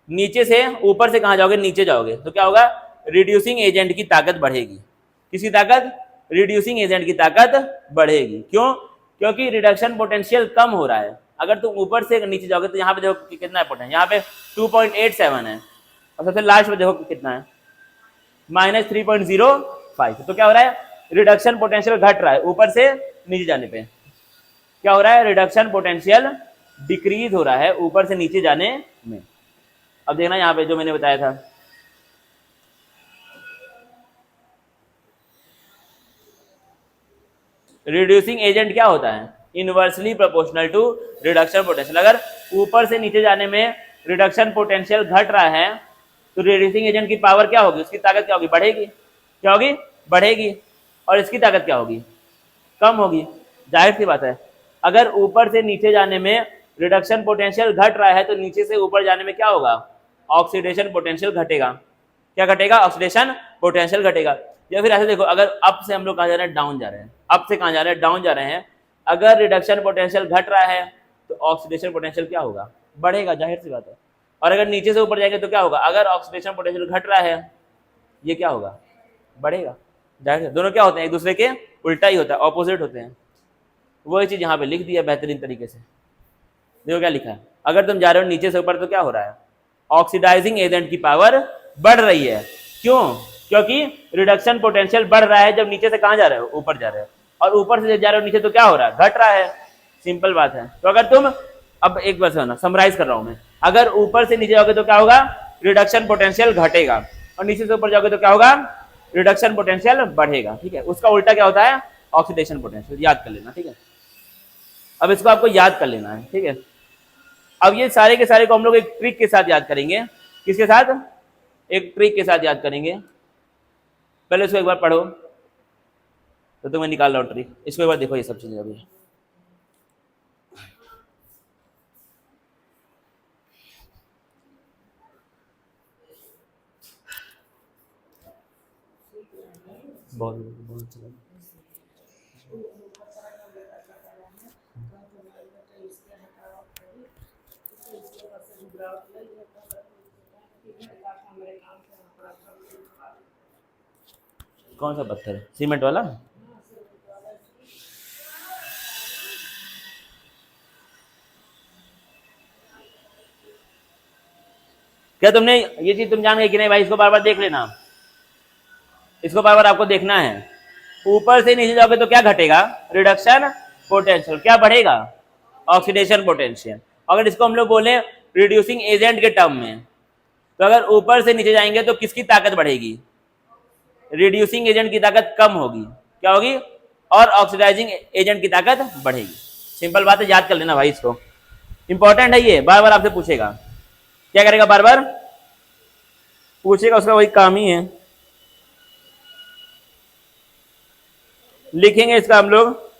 नीचे से ऊपर से कहाँ जाओगे, नीचे जाओगे, तो क्या होगा, रिड्यूसिंग एजेंट की ताकत बढ़ेगी। किसकी ताकत? रिड्यूसिंग एजेंट की ताकत बढ़ेगी। क्यों? क्योंकि रिडक्शन पोटेंशियल कम हो रहा है। अगर तुम ऊपर से नीचे जाओगे तो यहाँ पे देखो कि कितना है पोटेंशियल, यहाँ पे 2.87 है, और सबसे लास्ट में देखो कितना है, -3.05। तो क्या हो रहा है, रिडक्शन पोटेंशियल घट रहा है ऊपर से नीचे जाने पे। क्या हो रहा है, रिडक्शन पोटेंशियल डिक्रीज हो रहा है ऊपर से नीचे जाने में। अब देखना यहाँ पे जो मैंने बताया था, रिड्यूसिंग एजेंट क्या होता है, inversely proportional to reduction potential. अगर ऊपर से नीचे जाने में रिडक्शन पोटेंशियल घट रहा है तो रिड्यूसिंग एजेंट की पावर क्या होगी, उसकी ताकत क्या होगी, बढ़ेगी। क्या होगी, बढ़ेगी। और इसकी ताकत क्या होगी, कम होगी। जाहिर सी बात है, अगर ऊपर से नीचे जाने में रिडक्शन पोटेंशियल घट रहा है तो नीचे से ऊपर जाने में क्या होगा, ऑक्सीडेशन पोटेंशियल घटेगा। क्या घटेगा, ऑक्सीडेशन पोटेंशियल घटेगा। या फिर ऐसे देखो, अगर अप से हम लोग कहाँ जा रहे हैं, डाउन जा रहे हैं, अप से कहाँ जा रहे हैं, डाउन जा रहे हैं। अगर रिडक्शन पोटेंशियल घट रहा है तो ऑक्सीडेशन पोटेंशियल क्या होगा, बढ़ेगा, जाहिर सी बात है। और अगर नीचे से ऊपर जाएंगे तो क्या होगा, अगर ऑक्सीडेशन पोटेंशियल घट रहा है ये क्या होगा, बढ़ेगा, जाहिर है। दोनों क्या होते हैं, एक दूसरे के उल्टा ही होता है, ऑपोजिट होते हैं। वही चीज यहाँ पे लिख दी है बेहतरीन तरीके से। देखो क्या लिखा है, अगर तुम जा रहे हो नीचे से ऊपर तो क्या हो रहा है, ऑक्सीडाइजिंग एजेंट की पावर बढ़ रही है। क्यों? क्योंकि रिडक्शन पोटेंशियल बढ़ रहा है जब नीचे से कहां जा रहे हो, ऊपर जा रहे हो, और ऊपर से जा रहे हो नीचे तो क्या हो रहा है, घट रहा है, सिंपल बात है। तो अगर तुम, अब एक बार सुनो, समराइज कर रहा हूं मैं, अगर ऊपर से नीचे जाओगे तो क्या होगा, रिडक्शन पोटेंशियल घटेगा, और नीचे से ऊपर जाओगे तो क्या होगा, रिडक्शन पोटेंशियल बढ़ेगा, ठीक है। उसका उल्टा क्या होता है, ऑक्सीडेशन पोटेंशियल, याद कर लेना, ठीक है। अब इसको आपको याद कर लेना है, ठीक है। अब ये सारे के सारे को हम लोग एक ट्रिक के साथ याद करेंगे। किसके साथ, एक ट्रिक के साथ याद करेंगे। पहले इसको एक बार पढ़ो तो तुम्हें निकाल रहा हूं ट्रिक, इसको एक बार देखो ये सब चीजें अभी। बहुत बहुत अच्छा। कौन सा पत्थर है, सीमेंट वाला? क्या तुमने ये चीज तुम जान गए कि नहीं भाई, इसको बार बार देख लेना, इसको बार बार आपको देखना है। ऊपर से नीचे जाओगे तो क्या घटेगा, रिडक्शन पोटेंशियल, क्या बढ़ेगा, ऑक्सीडेशन पोटेंशियल। अगर इसको हम लोग बोले रिड्यूसिंग एजेंट के टर्म में, तो अगर ऊपर से नीचे जाएंगे तो किसकी ताकत बढ़ेगी, रिड्यूसिंग एजेंट की ताकत कम होगी, क्या होगी, और ऑक्सीडाइजिंग एजेंट की ताकत बढ़ेगी। सिंपल बात है, याद कर लेना भाई इसको, इंपॉर्टेंट है ये, बार बार आपसे पूछेगा। क्या करेगा, बार बार पूछेगा, उसका वही काम ही है। लिखेंगे इसका हम लोग,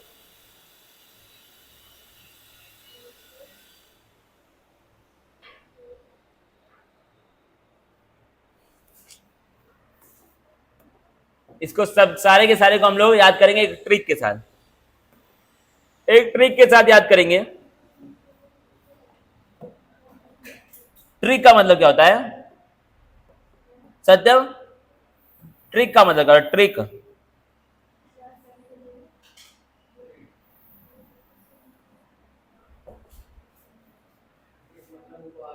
इसको सब सारे के सारे को हम लोग याद करेंगे एक ट्रिक के साथ, एक ट्रिक के साथ याद करेंगे। ट्रिक का मतलब क्या होता है सत्यम? ट्रिक का मतलब क्या है? ट्रिक,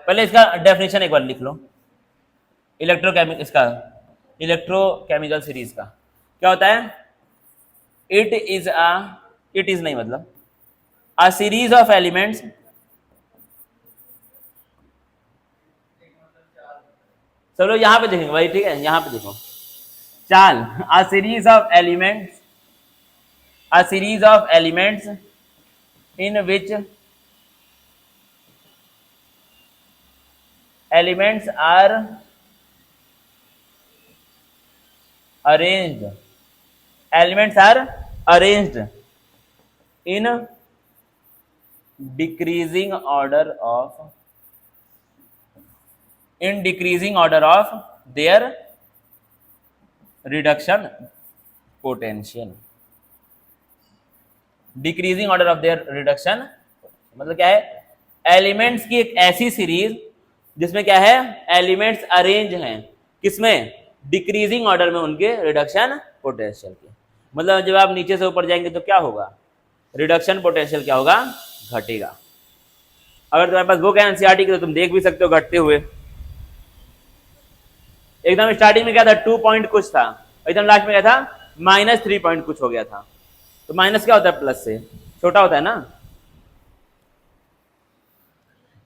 पहले इसका डेफिनेशन एक बार लिख लो, इसका इलेक्ट्रोकेमिकल सीरीज का क्या होता है? इट इज नहीं, मतलब अ सीरीज ऑफ एलिमेंट्स, चलो यहां पे देखेंगे भाई, ठीक है, यहां पे देखो, चाल, a series of elements, a series of elements in which elements are arranged, elements are arranged in decreasing order of, in decreasing order of their reduction potential, decreasing order of their reduction, मतलब क्या है? एलिमेंट्स की एक ऐसी सीरीज जिसमें क्या है, एलिमेंट्स अरेंज हैं किसमें? डिक्रीजिंग ऑर्डर में उनके रिडक्शन पोटेंशियल के। मतलब जब आप नीचे से ऊपर जाएंगे तो क्या होगा? रिडक्शन पोटेंशियल क्या होगा? घटेगा। अगर तुम्हारे पास बुक है एनसीईआरटी की तो तुम देख भी सकते हो घटते हुए। एकदम स्टार्टिंग में क्या था, 2 पॉइंट कुछ था, एकदम लास्ट में क्या था, -3 पॉइंट कुछ हो गया था। तो माइनस क्या होता है? प्लस से छोटा होता है ना।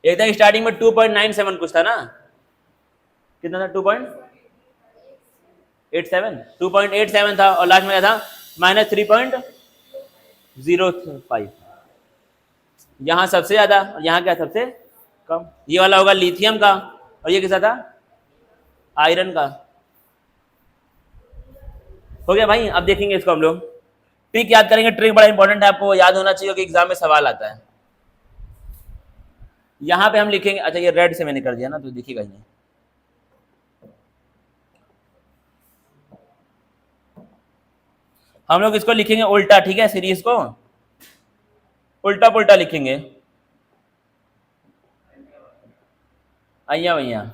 एकदम स्टार्टिंग में 2.97 कुछ था ना, कितना था? 2.87 था, और लास्ट में क्या था? -3.05। यहां सबसे ज्यादा और यहां क्या सबसे कम? ये वाला होगा लिथियम का, और ये किसका था? आयरन का। हो गया भाई। अब देखेंगे इसको हम लोग, ट्रिक याद करेंगे। ट्रिक बड़ा इंपॉर्टेंट है, आपको याद होना चाहिए कि एग्जाम में सवाल आता है। यहां पे हम लिखेंगे, अच्छा ये रेड से मैंने कर दिया ना तो दिखेगा ही नहीं। हम लोग इसको लिखेंगे उल्टा, ठीक है, सीरीज को उल्टा पुल्टा लिखेंगे। आइया भैया,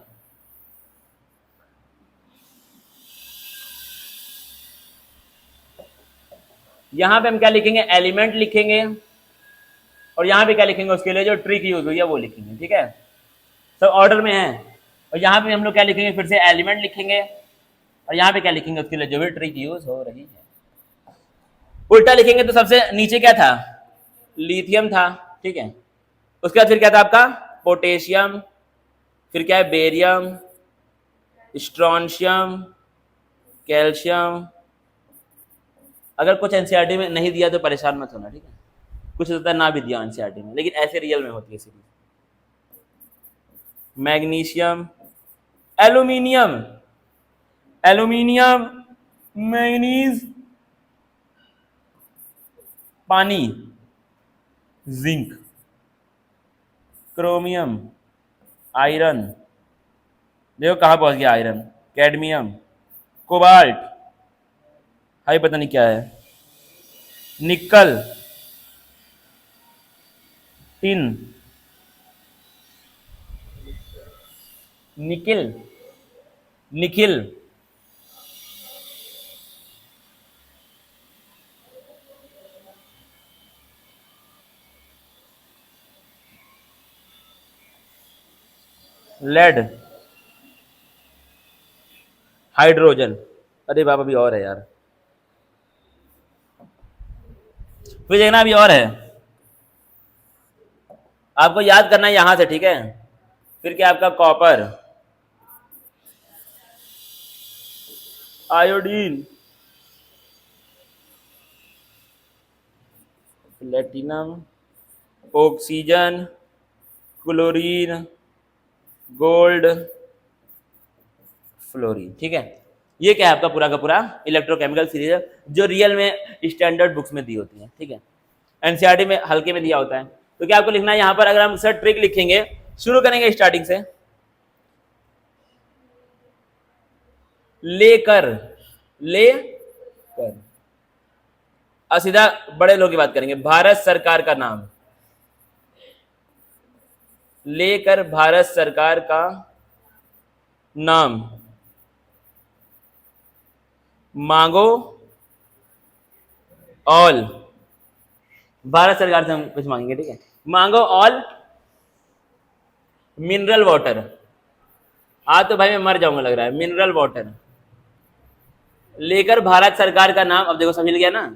यहां पे हम क्या लिखेंगे? एलिमेंट लिखेंगे, और यहां पे क्या लिखेंगे? उसके लिए जो ट्रिक यूज हुई है वो लिखेंगे, ठीक है, सब ऑर्डर में है। और यहाँ पे हम लोग क्या लिखेंगे? फिर से एलिमेंट लिखेंगे, और यहाँ पे क्या लिखेंगे? उसके लिए जो भी ट्रिक यूज हो रही है। उल्टा लिखेंगे तो सबसे नीचे क्या था? लिथियम था, ठीक है। उसके बाद फिर क्या था आपका? पोटेशियम, फिर क्या है? Barium, strontium, calcium. अगर कुछ एनसीईआरटी में नहीं दिया तो परेशान मत होना, ठीक है, कुछ होता है ना भी दिया एनसीईआरटी में, लेकिन ऐसे रियल में होती है series. Magnesium, aluminium, aluminium, manganese, पानी, जिंक, क्रोमियम, आयरन, देखो कहाँ पहुंच गया आयरन, कैडमियम, कोबाल्ट, हाई पता नहीं क्या है, nickel, tin, nickel, Nikhil, lead, hydrogen. अरे बाबा अभी और है यार, फिर देखना अभी और है, आपको याद करना है यहां से, ठीक है। फिर क्या आपका? Copper, iodine, platinum, oxygen, chlorine, gold, fluorine. ठीक है, ये क्या है आपका पूरा का पूरा इलेक्ट्रोकेमिकल सीरीज है जो रियल में स्टैंडर्ड बुक्स में दी होती है। ठीक है, एनसीईआरटी में हल्के में दिया होता है। तो क्या आपको लिखना है यहाँ पर, अगर हम सर ट्रिक लिखेंगे, शुरू करेंगे स्टार्टिंग से, लेकर, लेकर, अब सीधा बड़े लोग की बात करेंगे, भारत सरकार का नाम, लेकर भारत सरकार का नाम, मांगो ऑल, भारत सरकार से हम कुछ मांगेंगे। ठीक है, मांगो ऑल मिनरल वाटर। आज तो भाई मैं मर जाऊंगा लग रहा है, मिनरल वाटर, लेकर भारत सरकार का नाम। अब देखो समझ गया ना,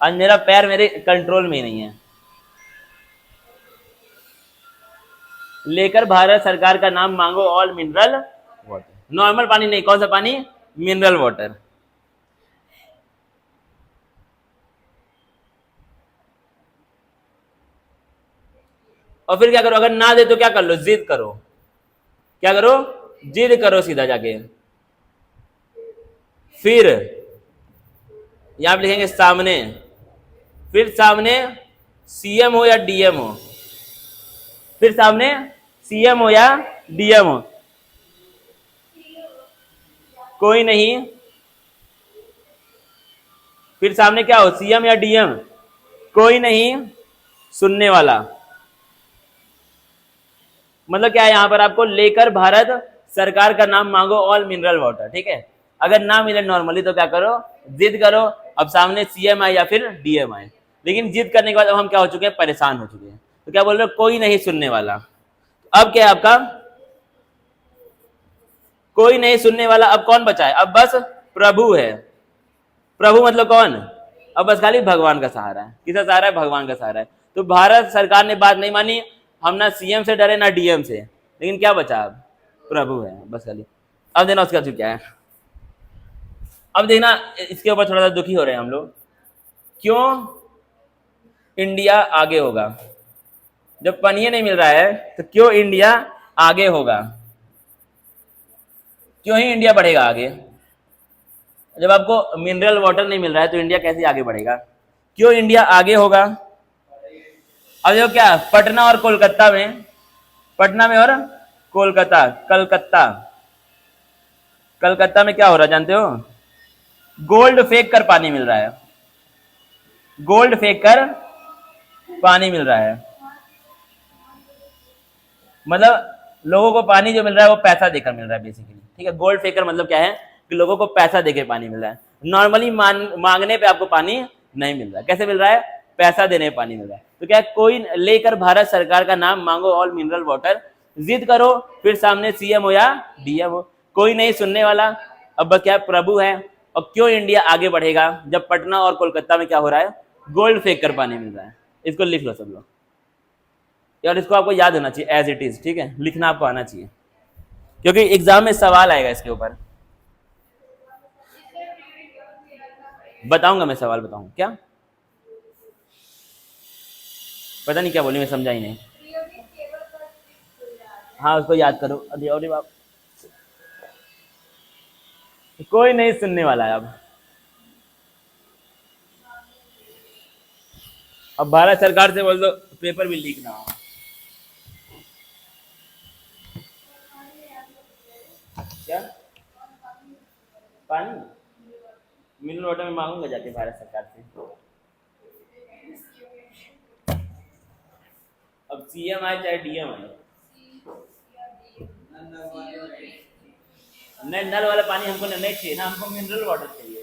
आज मेरा पैर मेरे कंट्रोल में ही नहीं है। लेकर भारत सरकार का नाम, मांगो ऑल मिनरल वाटर, नॉर्मल पानी नहीं, कौन सा पानी, मिनरल वाटर। और फिर क्या करो, अगर ना दे तो क्या कर लो, जिद करो, क्या करो, जिद करो सीधा जाके। फिर यहां पे लिखेंगे सामने, फिर सामने सीएम हो या डीएम हो, फिर सामने सीएम हो या डीएम हो, कोई नहीं, फिर सामने क्या हो, सीएम या डीएम, कोई नहीं सुनने वाला। मतलब क्या है यहां पर, आपको लेकर भारत सरकार का नाम, मांगो ऑल मिनरल वाटर। ठीक है, अगर ना मिले नॉर्मली तो क्या करो, जिद करो। अब सामने सीएम आए या फिर डीएम आए, लेकिन जिद करने के बाद अब हम क्या हो चुके हैं, परेशान हो चुके हैं। तो क्या बोल रहे हो, कोई नहीं सुनने वाला। अब क्या है आपका, कोई नहीं सुनने वाला, अब कौन बचा है, अब बस प्रभु है। प्रभु मतलब कौन, अब बस खाली भगवान का सहारा है। किसका सहारा है, भगवान का सहारा है। तो भारत सरकार ने बात नहीं मानी, हम ना सीएम से डरे ना डीएम से, लेकिन क्या बचा, अब प्रभु है बस खाली। अब देना उसका क्या है, अब देखना इसके ऊपर थोड़ा सा दुखी हो रहे हैं हम लोग, क्यों इंडिया आगे होगा, जब पानी नहीं मिल रहा है तो क्यों इंडिया आगे होगा, क्यों ही इंडिया बढ़ेगा आगे। जब आपको मिनरल वाटर नहीं मिल रहा है तो इंडिया कैसे आगे बढ़ेगा, क्यों इंडिया आगे होगा। अब जो क्या, पटना और कोलकाता में, पटना में और कोलकाता, कलकत्ता, कलकत्ता में क्या हो रहा है जानते हो, गोल्ड फेंक कर पानी मिल रहा है, गोल्ड फेंक कर पानी मिल रहा है। मतलब लोगों को पानी जो मिल रहा है वो पैसा देकर मिल रहा है बेसिकली। ठीक है, गोल्ड फेंकर मतलब क्या है कि लोगों को पैसा देकर पानी मिल रहा है। नॉर्मली मांगने पे आपको पानी नहीं मिल रहा है, कैसे मिल रहा है, पैसा देने पे पानी मिल रहा है। तो क्या है, कोई लेकर भारत सरकार का नाम, मांगो ऑल मिनरल वाटर, जिद करो, फिर सामने सीएम हो या डीएम हो, कोई नहीं सुनने वाला। अब बस क्या, प्रभु है। और क्यों इंडिया आगे बढ़ेगा, जब पटना और कोलकाता में क्या हो रहा है, गोल्ड फेंक कर पानी मिल रहा है। इसको लिख लो सब लोग, और इसको आपको याद होना चाहिए एज इट इज। ठीक है, लिखना आपको आना चाहिए, क्योंकि एग्जाम में सवाल आएगा इसके ऊपर। बताऊंगा मैं, सवाल बताऊंगा क्या, पता नहीं क्या बोली, मैं समझा ही नहीं। हाँ उसको याद करो। अरे बाप, कोई नहीं सुनने वाला है। अब भारत सरकार से बोल दो पेपर भी लीक ना हो। क्या, पानी मिनरल वाटर में मांगूंगा जाके भारत सरकार से। अब सीएम आए चाहे डीएम आए, नहीं नल वाला पानी हमको नहीं चाहिए ना, हमको मिनरल वाटर चाहिए।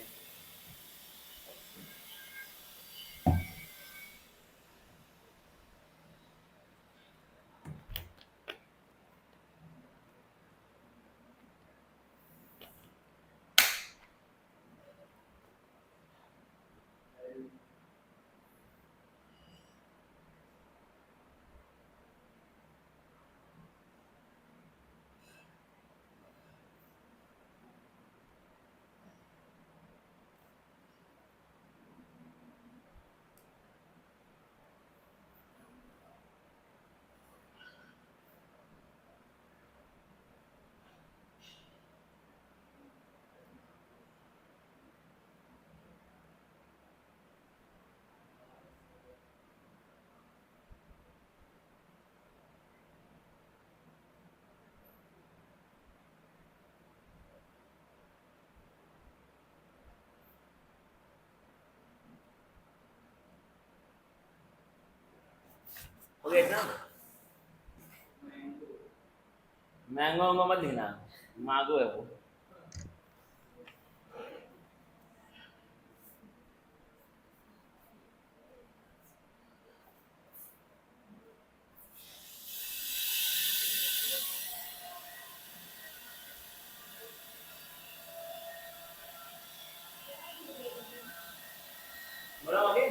हो गया इतना। मैंगो वैंगो मत लिखना, मांगो है वो। बोलो आगे।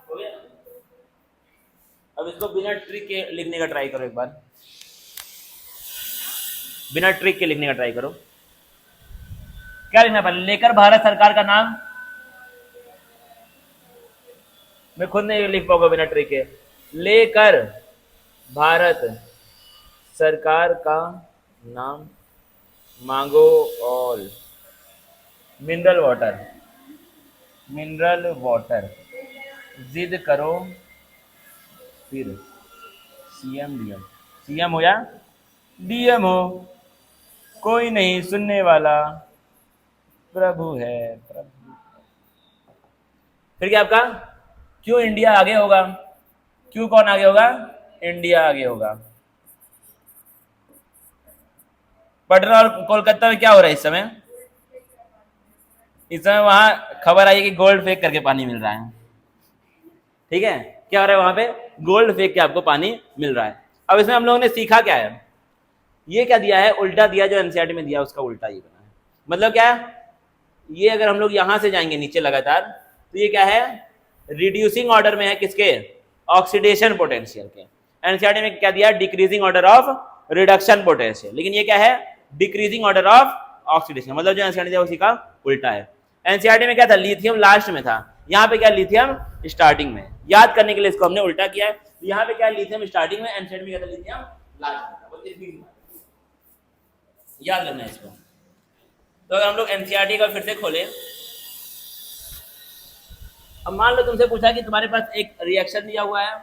हो गया। अब इसको बिना ट्रिक के लिखने का ट्राई करो एक बार, बिना ट्रिक के लिखने का ट्राई करो। क्या लिखना पहले? लेकर भारत सरकार का नाम, मैं खुद नहीं लिख पाऊंगा बिना ट्रिक के। लेकर भारत सरकार का नाम, मांगो all mineral water, mineral water, जिद करो फिर सीएम डीएम, सीएम हो या डीएम हो, कोई नहीं सुनने वाला, प्रभु है प्रभु। फिर क्या आपका? क्यों इंडिया आगे होगा? क्यों कौन आगे होगा? इंडिया आगे होगा। पटना और कोलकाता में क्या हो रहा है इस समय? इस समय वहां खबर आई कि गोल्ड फेक करके पानी मिल रहा है। ठीक है, क्या हो रहा है वहां पे? गोल्ड फेक के आपको पानी मिल रहा है। अब इसमें हम लोगों ने सीखा क्या है? ये क्या दिया है? उल्टा दिया, जो एनसीईआरटी में दिया उसका उल्टा ये बना है। मतलब क्या है ये? अगर हम लोग यहां से जाएंगे नीचे लगातार, तो ये क्या है? रिड्यूसिंग ऑर्डर में है किसके? ऑक्सीडेशन पोटेंशियल के। एनसीईआरटी में क्या दिया? Decreasing order of reduction potential. लेकिन ये क्या है? Decreasing order of oxidation. मतलब जो एनसीईआरटी दिया उसी का उल्टा है। एनसीईआरटी में क्या था? लिथियम लास्ट में था, यहाँ पे क्या? लिथियम स्टार्टिंग में। याद करने के लिए इसको हमने उल्टा किया है। यहाँ पे क्या? लिथियम स्टार्टिंग में, एनसीईआरटी में क्या था? लिथियम लास्ट में। याद रखना है इसको। तो अगर हम लोग एनसीईआरटी का फिर से खोले, अब मान लो तुमसे पूछा कि तुम्हारे पास एक रिएक्शन दिया हुआ है,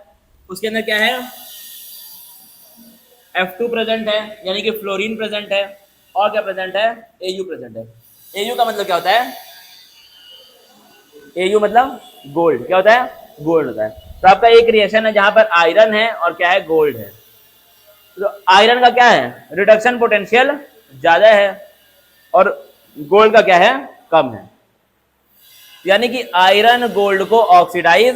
उसके अंदर क्या है? F2 प्रेजेंट है, यानी कि फ्लोरीन प्रेजेंट है, और क्या प्रेजेंट है? Au प्रेजेंट है। Au का मतलब क्या होता है? Au मतलब गोल्ड। क्या होता है? गोल्ड होता है। तो आपका एक रिएक्शन है जहां पर आयरन है और क्या है? गोल्ड है। तो आयरन का क्या है? रिडक्शन पोटेंशियल ज्यादा है, और गोल्ड का क्या है? कम है। यानी कि आयरन गोल्ड को ऑक्सीडाइज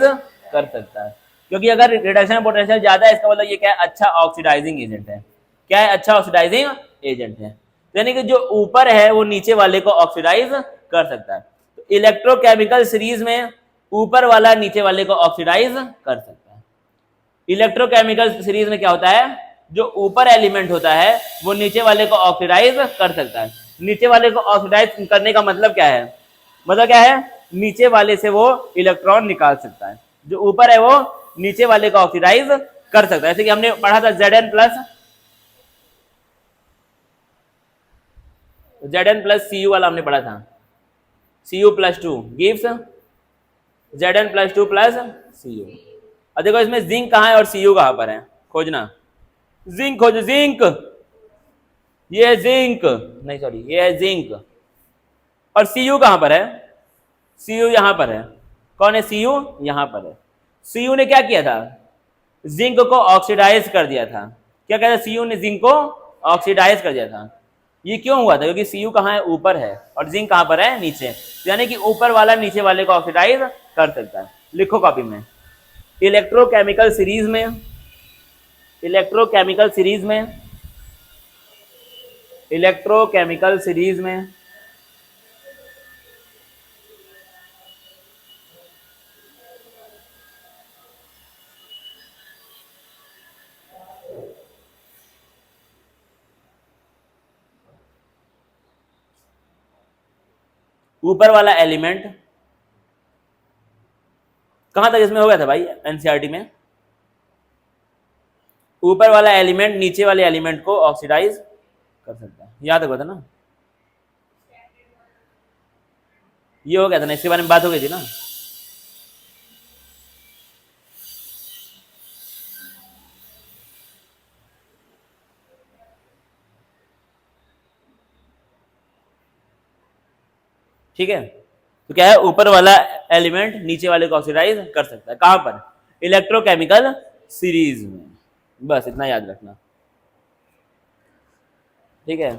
कर सकता है, क्योंकि अगर रिडक्शन पोटेंशियल ज्यादा है, इसका मतलब ये क्या है? अच्छा ऑक्सीडाइजिंग एजेंट है। क्या है? अच्छा ऑक्सीडाइजिंग एजेंट है। यानी कि जो ऊपर है वो नीचे वाले को ऑक्सीडाइज कर सकता है। तो इलेक्ट्रोकेमिकल सीरीज में ऊपर वाला नीचे वाले को ऑक्सीडाइज कर सकता है। इलेक्ट्रोकेमिकल सीरीज में क्या होता है? जो ऊपर एलिमेंट होता है वो नीचे वाले को ऑक्सीडाइज कर सकता है। नीचे वाले को ऑक्सीडाइज करने का मतलब क्या है? मतलब क्या है? नीचे वाले से वो इलेक्ट्रॉन निकाल सकता है। जो ऊपर है वो नीचे वाले को ऑक्सीडाइज कर सकता है। जैसे कि हमने पढ़ा था Zn प्लस Cu वाला हमने पढ़ा था। Cu plus 2 gives Zn plus 2 plus Cu। अब देखो इसमें जिंक कहाँ है और Cu कहाँ पर है, खोजना। जिंक खोजो, जिंक, ये है जिंक, नहीं सॉरी ये है जिंक। और Cu कहां पर है? Cu यहां पर है। कौन है Cu? यहां पर है। Cu ने क्या किया था? जिंक को ऑक्सीडाइज कर दिया था। क्या कहता है? Cu ने जिंक को ऑक्सीडाइज कर दिया था। ये क्यों हुआ था? क्योंकि Cu कहाँ है? ऊपर है, और जिंक कहां पर है? नीचे। यानी कि ऊपर वाला नीचे वाले को ऑक्सीडाइज कर सकता है। लिखो कॉपी में, इलेक्ट्रोकेमिकल सीरीज में, इलेक्ट्रोकेमिकल सीरीज में, इलेक्ट्रोकेमिकल सीरीज में ऊपर वाला एलिमेंट कहां तक इसमें हो गया था भाई एनसीईआरटी में? ऊपर वाला एलिमेंट नीचे वाले एलिमेंट को ऑक्सीडाइज कर सकता है, याद रखो था ना? ये हो गया था ना, इसके बारे में बात हो गई थी ना? ठीक है, तो क्या है? ऊपर वाला एलिमेंट नीचे वाले को ऑक्सीडाइज कर सकता है। कहां पर? इलेक्ट्रोकेमिकल सीरीज में। बस इतना याद रखना, ठीक है?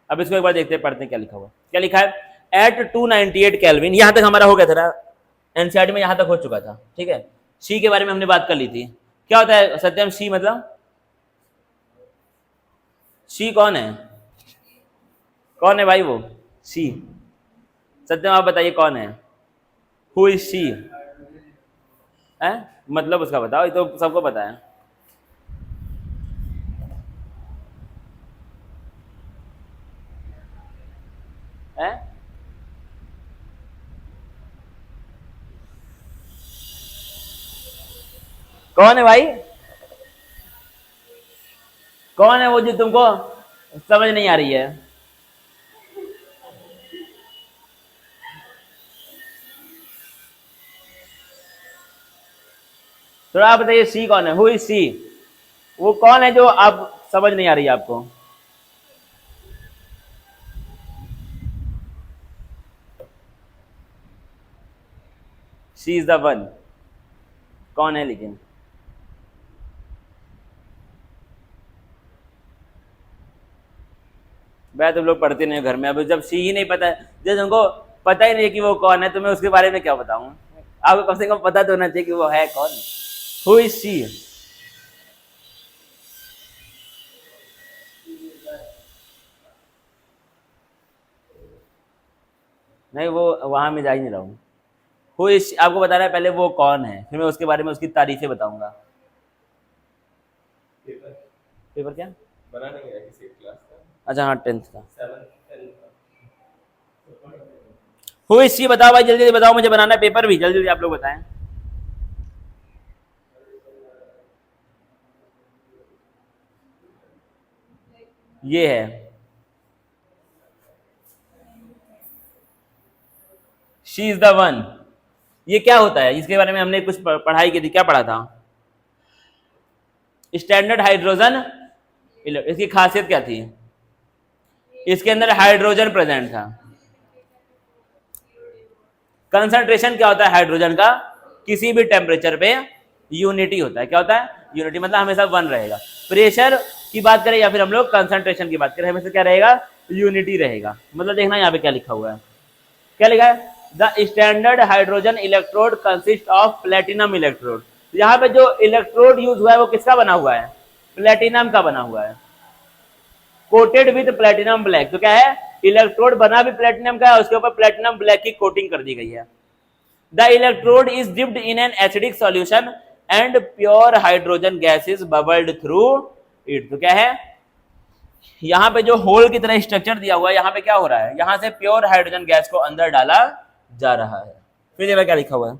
अब इसको एक बार देखते हैं, पढ़ते हैं क्या लिखा हुआ। क्या लिखा है? At 298 kelvin. यहां तक हमारा हो गया था एनसीईआरटी में, यहां तक हो चुका था। ठीक है, सी के बारे में हमने बात कर ली थी। क्या होता है सत्यम सी मतलब? सी कौन है? कौन है भाई वो सी? सत्यम आप बताइए कौन है? Who is C? है मतलब उसका बताओ, ये तो सबको पता है। है? कौन है भाई? कौन है वो जो तुमको समझ नहीं आ रही है? थोड़ा आप बताइए सी कौन है? Who is C? वो कौन है जो आप समझ नहीं आ रही है आपको? She is the one. कौन है लेकिन? मैं तुम लोग पढ़ते नहीं हो घर में। अब जब सी ही नहीं पता है, जब तुमको पता ही नहीं है कि वो कौन है, तो मैं उसके बारे में क्या बताऊं? आपको कम से कम पता तो होना चाहिए कि वो है कौन। Who is C? नहीं, वो वहां में जा ही नहीं रहा हूँ। हु इज आपको बताना है पहले वो कौन है, फिर मैं उसके बारे में उसकी तारीफें बताऊंगा। पेपर पेपर क्या? बना नहीं है किसी क्लास का। अच्छा हाँ, 10th का। 7th 10th का। हु इज सी बताओ भाई, जल्दी जल्दी बताओ, मुझे बनाना है पेपर भी। जल्दी जल्दी आप लोग बताएं। ये है शी इज द वन। ये क्या होता है? इसके बारे में हमने कुछ पढ़ाई की थी। क्या पढ़ा था? Standard hydrogen. इसकी खासियत क्या थी? इसके अंदर हाइड्रोजन प्रेजेंट था। कंसंट्रेशन क्या होता है हाइड्रोजन का? किसी भी टेम्परेचर पे यूनिटी होता है। क्या होता है? यूनिटी, मतलब हमेशा वन रहेगा। प्रेशर की बात करें या फिर हम लोग कंसंट्रेशन की बात करें, हमेशा क्या रहेगा? यूनिटी रहेगा। मतलब देखना यहाँ पे क्या लिखा हुआ है। क्या लिखा है? The standard hydrogen electrode consist of platinum electrode. यहाँ पे जो इलेक्ट्रोड यूज हुआ है वो किसका बना हुआ है? प्लेटिनम का बना हुआ है, कोटेड विद प्लेटिनम ब्लैक। तो क्या है? इलेक्ट्रोड बना भी प्लेटिनम का है, उसके ऊपर प्लेटिनम ब्लैक की कोटिंग कर दी गई है। The electrode is dipped in an acidic solution and pure hydrogen gas is bubbled through it. तो क्या है? यहां पे जो होल की तरह स्ट्रक्चर दिया हुआ है, यहां पे क्या हो रहा है? यहां से प्योर हाइड्रोजन गैस को अंदर डाला जा रहा है। फिर देखा क्या लिखा हुआ है?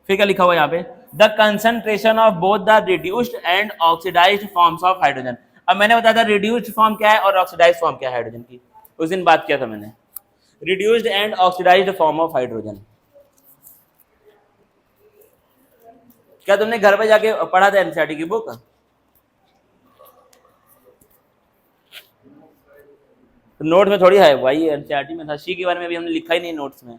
फिर क्या लिखा हुआ है यहाँ पे? The concentration of both the reduced and oxidised forms of hydrogen. अब मैंने बताया था रिड्यूस्ड फॉर्म क्या है और ऑक्सीडाइज्ड फॉर्म क्या है हाइड्रोजन की, उस दिन बात किया था मैंने। Reduced and oxidised form of hydrogen. क्या तुमने घर पे जाके पढ़ा था एनसीईआरटी की बुक? नोट में थोड़ी है भाई, एनसीईआरटी में था। शी के बारे में अभी हमने लिखा ही नहीं नोट्स में।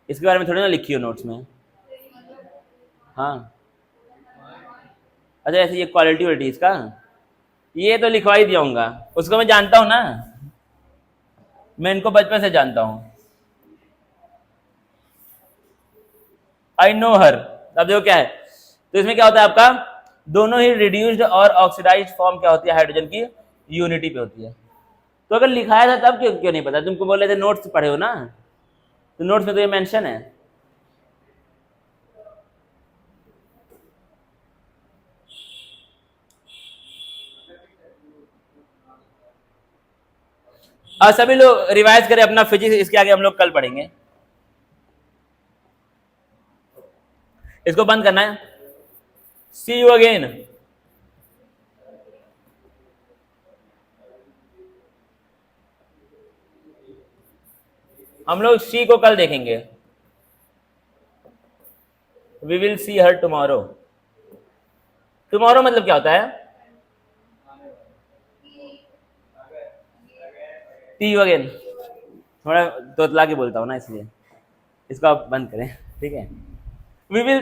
इसके बारे में थोड़ी ना लिखी हो नोट्स में। हाँ, अच्छा ऐसे ये क्वालिटी वलिटी इसका, ये तो लिखवा ही दिया होगा। उसको मैं जानता हूँ ना, मैं इनको बचपन से जानता हूँ। आई नो हर। अब देखो क्या है, तो इसमें क्या होता है आपका, दोनों ही रिड्यूस्ड और ऑक्सीडाइज्ड फॉर्म क्या होती है हाइड्रोजन की, यूनिटी पे होती है। तो अगर लिखाया था तब क्यों क्यों नहीं पता? तुमको बोले थे नोट्स पढ़े हो ना, तो नोट्स में तो ये मेंशन है। और सभी लोग रिवाइज करें अपना फिजिक्स, इसके आगे हम लोग कल पढ़ेंगे। इसको बंद करना है। See you again. हम लोग सी को कल देखेंगे। We will see her tomorrow. Tomorrow मतलब क्या होता है? See you again. थोड़ा तोतला के बोलता हूँ ना, इसलिए इसको आप बंद करें, ठीक है। We will